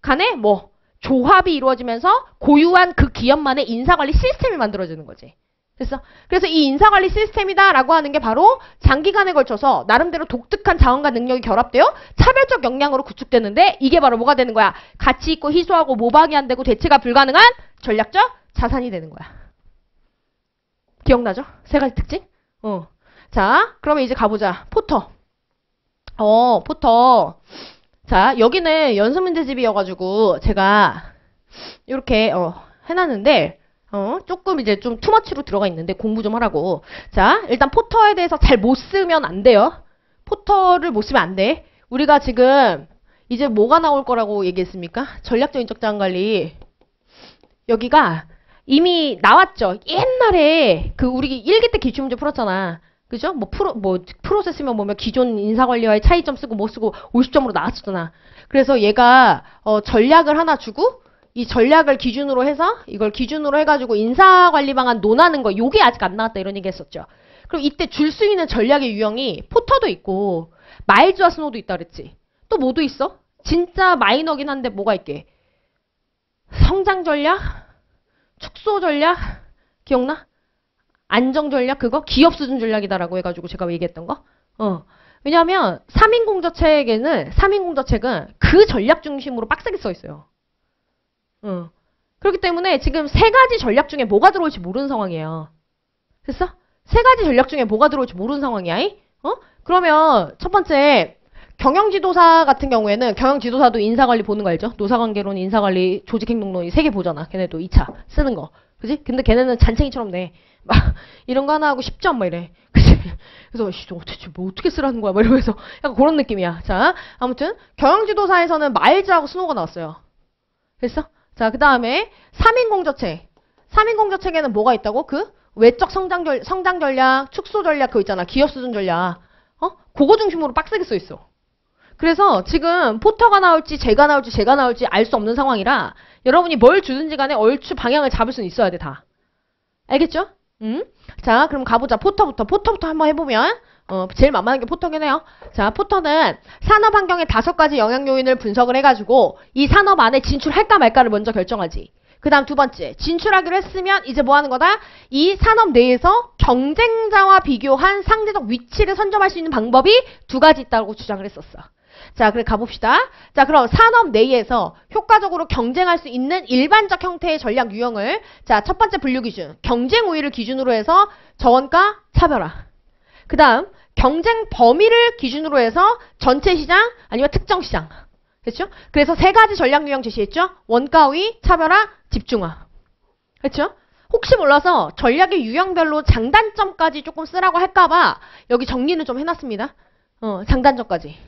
[SPEAKER 1] 간에 뭐 조합이 이루어지면서 고유한 그 기업만의 인사관리 시스템이 만들어지는 거지. 됐어? 그래서 이 인사관리 시스템이다라고 하는 게 바로 장기간에 걸쳐서 나름대로 독특한 자원과 능력이 결합되어 차별적 역량으로 구축되는데 이게 바로 뭐가 되는 거야? 가치 있고 희소하고 모방이 안 되고 대체가 불가능한 전략적 자산이 되는 거야. 기억나죠? 세 가지 특징? 자, 그러면 이제 가보자. 포터. 포터. 자, 여기는 연습 문제집이어가지고 제가 이렇게 해놨는데 조금 이제 좀 투머치로 들어가 있는데 공부 좀 하라고. 자, 일단 포터에 대해서 잘 못 쓰면 안 돼요. 포터를 못 쓰면 안 돼. 우리가 지금 이제 뭐가 나올 거라고 얘기했습니까? 전략적 인적 자원 관리. 여기가 이미 나왔죠. 옛날에 그 우리 1기 때 기출문제 풀었잖아. 그죠? 프로세스면 뭐면 기존 인사관리와의 차이점 쓰고 뭐 쓰고 50점으로 나왔었잖아. 그래서 얘가, 전략을 하나 주고, 이 전략을 기준으로 해서, 이걸 기준으로 해가지고 인사관리 방안 논하는 거, 요게 아직 안 나왔다 이런 얘기 했었죠. 그럼 이때 줄 수 있는 전략의 유형이 포터도 있고, 마일즈와 스노우도 있다 그랬지. 또 뭐도 있어? 진짜 마이너긴 한데 뭐가 있게? 성장 전략? 축소 전략? 기억나? 안정 전략 그거 기업 수준 전략이다라고 해가지고 제가 얘기했던 거. 왜냐하면 3인 공저책은 그 전략 중심으로 빡세게 써 있어요. 그렇기 때문에 지금 세 가지 전략 중에 뭐가 들어올지 모르는 상황이에요. 됐어? 세 가지 전략 중에 뭐가 들어올지 모르는 상황이야. 그러면 첫 번째 경영지도사 같은 경우에는 경영지도사도 인사관리 보는 거 알죠? 노사관계론, 인사관리, 조직행동론 이 세 개 보잖아. 걔네도 2차 쓰는 거. 그지? 근데 걔네는 잔챙이처럼 내. 막 이런 거 하나 하고 10점 막 이래. 그치? 그래서 도대체 뭐 어떻게 쓰라는 거야? 막 이러면서 약간 그런 느낌이야. 자, 아무튼 경영지도사에서는 마일즈하고 스노우가 나왔어요. 됐어? 자, 그 다음에 3인 공저책. 3인 공저책에는 뭐가 있다고? 그 외적 성장 전략, 축소 전략 그거 있잖아. 기업 수준 전략. 그거 중심으로 빡세게 써 있어. 그래서 지금 포터가 나올지 제가 나올지 알 수 없는 상황이라 여러분이 뭘 주든지 간에 얼추 방향을 잡을 수는 있어야 돼, 다. 알겠죠? 자, 그럼 가보자. 포터부터 한번 해보면 제일 만만한 게 포터긴 해요. 자, 포터는 산업 환경의 5가지 영향 요인을 분석을 해가지고 이 산업 안에 진출할까 말까를 먼저 결정하지. 그 다음 두 번째, 진출하기로 했으면 이제 뭐 하는 거다? 이 산업 내에서 경쟁자와 비교한 상대적 위치를 선점할 수 있는 방법이 2가지 있다고 주장을 했었어. 자, 그래 가봅시다. 자, 그럼 산업 내에서 효과적으로 경쟁할 수 있는 일반적 형태의 전략 유형을 자, 첫 번째 분류 기준, 경쟁 우위를 기준으로 해서 저원가 차별화. 그 다음 경쟁 범위를 기준으로 해서 전체 시장 아니면 특정 시장. 그렇죠? 그래서 3가지 전략 유형 제시했죠? 원가 우위, 차별화, 집중화. 그렇죠? 혹시 몰라서 전략의 유형별로 장단점까지 조금 쓰라고 할까봐 여기 정리는 좀 해놨습니다. 장단점까지.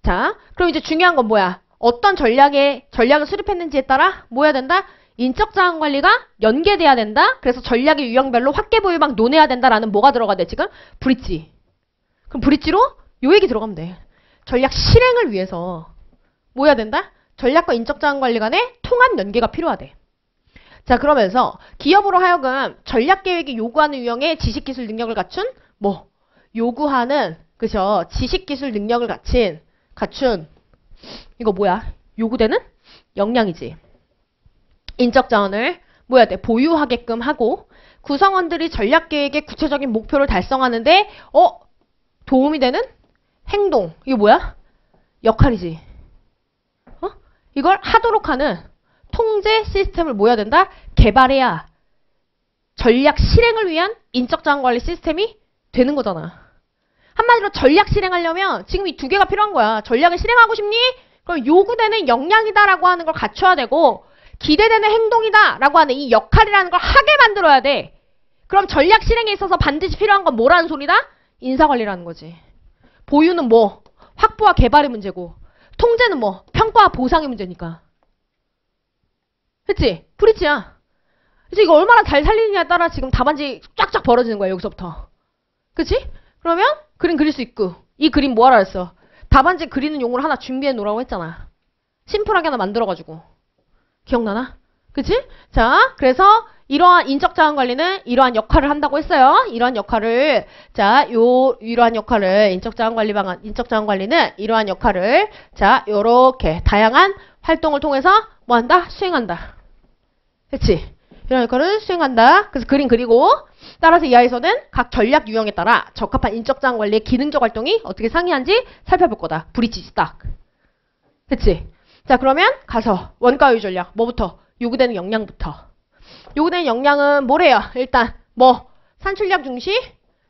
[SPEAKER 1] 자, 그럼 이제 중요한 건 뭐야? 어떤 전략을 수립했는지에 따라 뭐 해야 된다? 인적 자원 관리가 연계돼야 된다. 그래서 전략의 유형별로 확대 보유방 논해야 된다라는 뭐가 들어가야 돼 지금? 브릿지. 그럼 브릿지로 요 얘기 들어가면 돼. 전략 실행을 위해서 뭐 해야 된다? 전략과 인적 자원 관리 간의 통합 연계가 필요하대. 자, 그러면서 기업으로 하여금 전략 계획이 요구하는 유형의 지식 기술 능력을 갖춘 요구하는 그죠? 지식 기술 능력을 갖춘 이거 뭐야? 요구되는 역량이지. 인적 자원을 뭐 해야 돼? 보유하게끔 하고 구성원들이 전략 계획의 구체적인 목표를 달성하는데 도움이 되는 행동. 이게 뭐야? 역할이지. 이걸 하도록 하는 통제 시스템을 뭐 해야 된다? 개발해야 전략 실행을 위한 인적 자원 관리 시스템이 되는 거잖아. 한마디로 전략 실행하려면 지금 이 2개가 필요한 거야. 전략을 실행하고 싶니? 그럼 요구되는 역량이다라고 하는 걸 갖춰야 되고 기대되는 행동이다라고 하는 이 역할이라는 걸 하게 만들어야 돼. 그럼 전략 실행에 있어서 반드시 필요한 건 뭐라는 소리다? 인사관리라는 거지. 보유는 뭐? 확보와 개발의 문제고 통제는 뭐? 평가와 보상의 문제니까. 그치? 브릿지야. 그래서 이거 얼마나 잘 살리느냐에 따라 지금 답안지 쫙쫙 벌어지는 거야, 여기서부터. 그치? 그러면 그림 그릴 수 있고 이 그림 뭐하라 했어? 답안지 그리는 용어를 하나 준비해 놓으라고 했잖아. 심플하게 하나 만들어가지고. 기억나나? 그치? 자, 그래서 이러한 인적 자원 관리는 이러한 역할을 한다고 했어요. 이러한 역할을 이러한 역할을 인적 자원 관리는 이러한 역할을 요렇게 다양한 활동을 통해서 뭐 한다? 수행한다. 그렇지? 이런 역할을 수행한다. 그래서 그림 그리고 따라서 이하에서는 각 전략 유형에 따라 적합한 인적 자원 관리의 기능적 활동이 어떻게 상이한지 살펴볼 거다. 브릿지 딱. 그치? 자, 그러면 가서 원가율 전략. 뭐부터? 요구되는 역량부터. 요구되는 역량은 뭐래요? 일단 뭐 산출력 중시,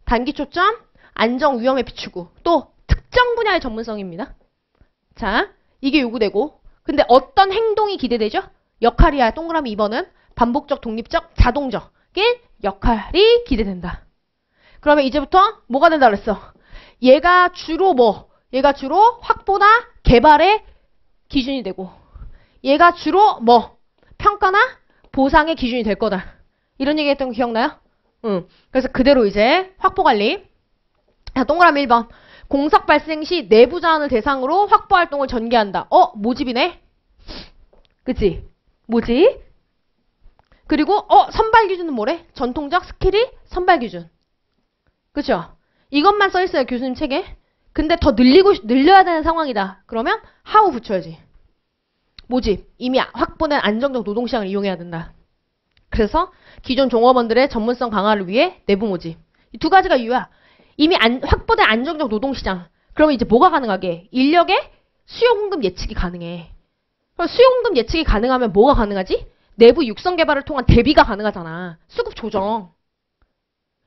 [SPEAKER 1] 단기 초점, 안정 위험에 비추고 또 특정 분야의 전문성입니다. 자, 이게 요구되고 근데 어떤 행동이 기대되죠? 역할이야. 동그라미 2번은 반복적, 독립적, 자동적인 역할이 기대된다. 그러면 이제부터 뭐가 된다 그랬어? 얘가 주로 확보나 개발의 기준이 되고 얘가 주로 평가나 보상의 기준이 될 거다. 이런 얘기 했던 거 기억나요? 응. 그래서 그대로 이제 확보관리. 자, 동그라미 1번. 공석 발생 시 내부 자원을 대상으로 확보 활동을 전개한다. 모집이네? 그치? 모집. 그리고 선발 기준은 뭐래? 전통적 스킬이 선발 기준. 그쵸? 이것만 써있어요. 교수님 책에. 근데 더 늘려야 되는 상황이다. 그러면 how 붙여야지. 모집. 이미 확보된 안정적 노동시장을 이용해야 된다. 그래서 기존 종업원들의 전문성 강화를 위해 내부 모집. 이 두 가지가 이유야. 이미 확보된 안정적 노동시장. 그러면 이제 뭐가 가능하게? 인력의 수요 공급 예측이 가능해. 그럼 수요 공급 예측이 가능하면 뭐가 가능하지? 내부 육성 개발을 통한 대비가 가능하잖아. 수급 조정.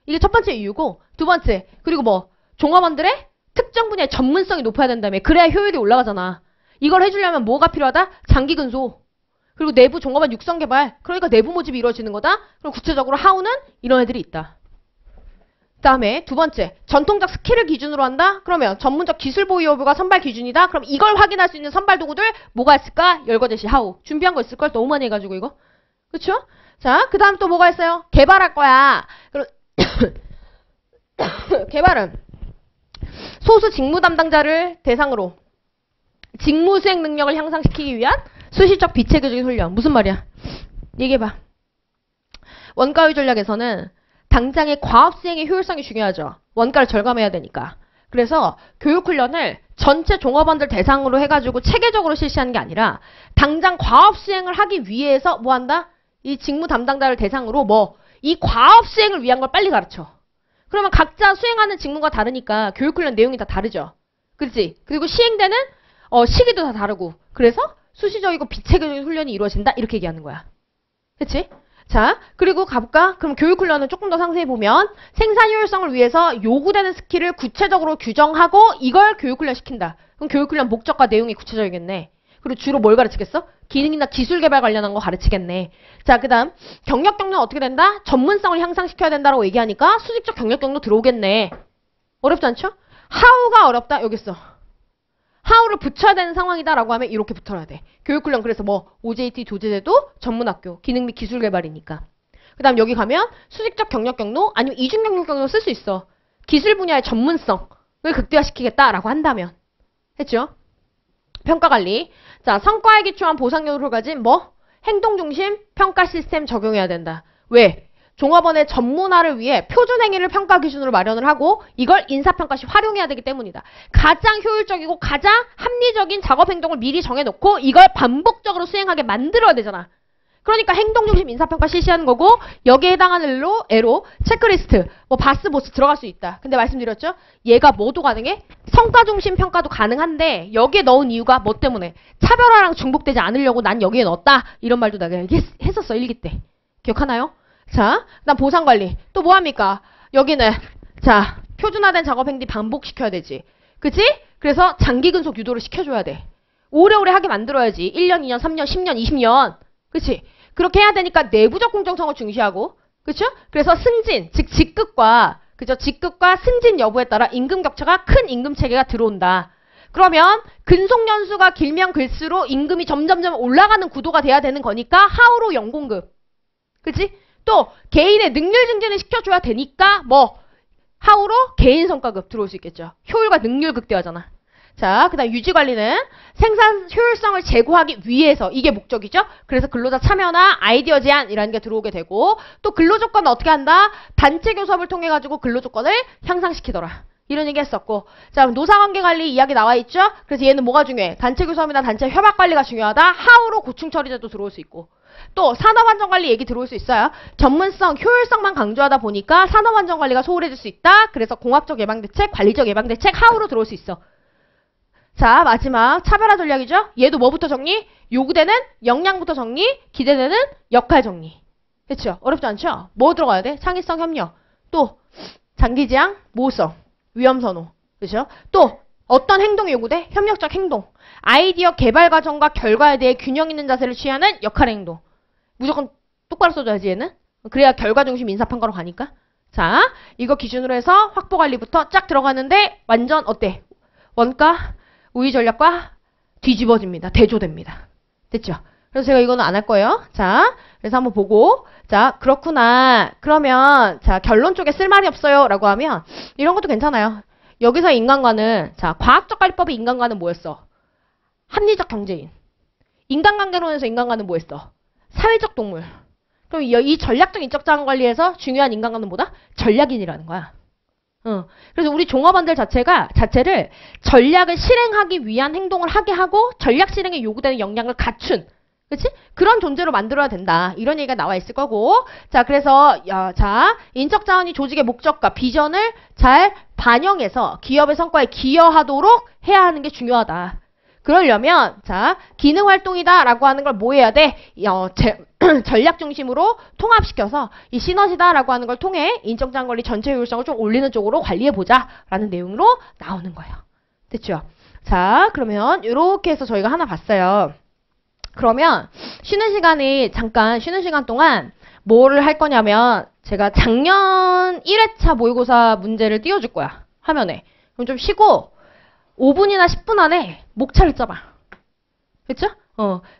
[SPEAKER 1] 이게 첫 번째 이유고 두 번째. 그리고 종업원들의 특정 분야의 전문성이 높아야 된다며. 그래야 효율이 올라가잖아. 이걸 해주려면 뭐가 필요하다? 장기 근소. 그리고 내부 종업원 육성 개발. 그러니까 내부 모집이 이루어지는 거다. 그럼 구체적으로 하우는 이런 애들이 있다. 그 다음에 두 번째. 전통적 스킬을 기준으로 한다? 그러면 전문적 기술 보유 여부가 선발 기준이다? 그럼 이걸 확인할 수 있는 선발 도구들 뭐가 있을까? 열거 제시 하우. 준비한 거 있을걸? 너무 많이 해가지고 이거. 그쵸? 자, 그 다음 또 뭐가 있어요? 개발할 거야. 그럼 개발은 소수 직무 담당자를 대상으로 직무 수행 능력을 향상시키기 위한 수시적 비체계적인 훈련. 무슨 말이야? 얘기해봐. 원가율 전략에서는 당장의 과업 수행의 효율성이 중요하죠. 원가를 절감해야 되니까. 그래서 교육훈련을 전체 종업원들 대상으로 해가지고 체계적으로 실시하는 게 아니라 당장 과업 수행을 하기 위해서 뭐 한다? 이 직무 담당자를 대상으로 이 과업 수행을 위한 걸 빨리 가르쳐. 그러면 각자 수행하는 직무가 다르니까 교육훈련 내용이 다 다르죠. 그렇지? 그리고 시행되는 시기도 다 다르고. 그래서 수시적이고 비체계적인 훈련이 이루어진다. 이렇게 얘기하는 거야. 그치? 자, 그리고 가볼까? 그럼 교육훈련은 조금 더 상세히 보면 생산 효율성을 위해서 요구되는 스킬을 구체적으로 규정하고 이걸 교육훈련 시킨다. 그럼 교육훈련 목적과 내용이 구체적이겠네. 그리고 주로 뭘 가르치겠어? 기능이나 기술 개발 관련한 거 가르치겠네. 자, 그 다음 경력 경로는 어떻게 된다? 전문성을 향상시켜야 된다고 얘기하니까 수직적 경력 경로 들어오겠네. 어렵지 않죠? how가 어렵다? 여기 있어. how를 붙여야 되는 상황이다라고 하면 이렇게 붙어야 돼. 교육훈련 그래서 OJT 조제제도 전문학교 기능 및 기술 개발이니까. 그 다음 여기 가면 수직적 경력 경로 아니면 이중 경력 경로 쓸 수 있어. 기술 분야의 전문성을 극대화시키겠다라고 한다면. 했죠? 평가관리. 자, 성과에 기초한 보상력을 가진 행동중심 평가 시스템 적용해야 된다. 왜? 종업원의 전문화를 위해 표준행위를 평가 기준으로 마련을 하고 이걸 인사평가 시 활용해야 되기 때문이다. 가장 효율적이고 가장 합리적인 작업행동을 미리 정해놓고 이걸 반복적으로 수행하게 만들어야 되잖아. 그러니까 행동중심 인사평가 실시하는 거고 여기에 해당하는 애로 체크리스트, 바스, 보스 들어갈 수 있다. 근데 말씀드렸죠? 얘가 뭐도 가능해? 성과중심 평가도 가능한데 여기에 넣은 이유가 뭐 때문에? 차별화랑 중복되지 않으려고 난 여기에 넣었다. 이런 말도 내가 했었어. 1기 때. 기억하나요? 자, 그다음 보상관리. 또 뭐합니까? 여기는 자 표준화된 작업행 뒤 반복시켜야 되지. 그치? 그래서 장기 근속 유도를 시켜줘야 돼. 오래오래 하게 만들어야지. 1년, 2년, 3년, 10년, 20년. 그치? 그렇게 해야 되니까 내부적 공정성을 중시하고 그쵸? 그래서 승진, 즉 직급과 승진 여부에 따라 임금 격차가 큰 임금 체계가 들어온다. 그러면 근속 연수가 길면 길수록 임금이 점점점 올라가는 구도가 돼야 되는 거니까 하우로 연공급. 그치? 또 개인의 능률 증진을 시켜줘야 되니까 하우로 개인 성과급 들어올 수 있겠죠. 효율과 능률 극대화잖아. 자, 그 다음 유지관리는 생산 효율성을 제고하기 위해서 이게 목적이죠. 그래서 근로자 참여나 아이디어 제안이라는 게 들어오게 되고 또 근로조건은 어떻게 한다? 단체 교섭을 통해 가지고 근로조건을 향상시키더라. 이런 얘기 했었고 자, 노사관계관리 이야기 나와 있죠. 그래서 얘는 뭐가 중요해? 단체 교섭이나 단체 협약관리가 중요하다. 하우로 고충처리제도 들어올 수 있고 또 산업안전관리 얘기 들어올 수 있어요. 전문성, 효율성만 강조하다 보니까 산업안전관리가 소홀해질 수 있다. 그래서 공학적 예방대책, 관리적 예방대책 하우로 들어올 수 있어. 자, 마지막 차별화 전략이죠. 얘도 뭐부터 정리? 요구되는 역량부터 정리, 기대되는 역할 정리. 그렇죠? 어렵지 않죠? 뭐 들어가야 돼? 창의성, 협력. 또 장기지향, 모성, 위험선호. 그렇죠? 또 어떤 행동이 요구돼? 협력적 행동. 아이디어 개발 과정과 결과에 대해 균형 있는 자세를 취하는 역할의 행동. 무조건 똑바로 써줘야지 얘는. 그래야 결과 중심 인사평가로 가니까. 자, 이거 기준으로 해서 확보관리부터 쫙 들어가는데 완전 어때? 원가, 우위 전략과 뒤집어집니다. 대조됩니다. 됐죠? 그래서 제가 이거는 안 할 거예요. 자, 그래서 한번 보고 자, 그렇구나. 그러면 자, 결론 쪽에 쓸 말이 없어요 라고 하면 이런 것도 괜찮아요. 여기서 인간과는 자, 과학적 관리법의 인간과는 뭐였어? 합리적 경제인. 인간관계론에서 인간과는 뭐였어? 사회적 동물. 그럼 이 전략적 인적자원 관리에서 중요한 인간과는 뭐다? 전략인이라는 거야. 그래서 우리 종업원들 자체를 전략을 실행하기 위한 행동을 하게 하고 전략 실행에 요구되는 역량을 갖춘 그치? 그런 존재로 만들어야 된다. 이런 얘기가 나와 있을 거고 자 그래서 자 인적자원이 조직의 목적과 비전을 잘 반영해서 기업의 성과에 기여하도록 해야 하는 게 중요하다. 그러려면 자 기능활동이다 라고 하는 걸 뭐 해야 돼? 전략 중심으로 통합시켜서 이 시너지다 라고 하는 걸 통해 인적자원 관리 전체 효율성을 좀 올리는 쪽으로 관리해보자 라는 내용으로 나오는 거예요. 됐죠? 자 그러면 이렇게 해서 저희가 하나 봤어요. 그러면 잠깐 쉬는 시간 동안 뭐를 할 거냐면 제가 작년 1회차 모의고사 문제를 띄워줄 거야. 화면에. 그럼 좀 쉬고 5분이나 10분 안에 목차를 짜봐. 그쵸?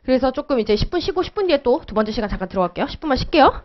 [SPEAKER 1] 그래서 조금 이제 10분 쉬고 10분 뒤에 또 두 번째 시간 잠깐 들어갈게요. 10분만 쉴게요.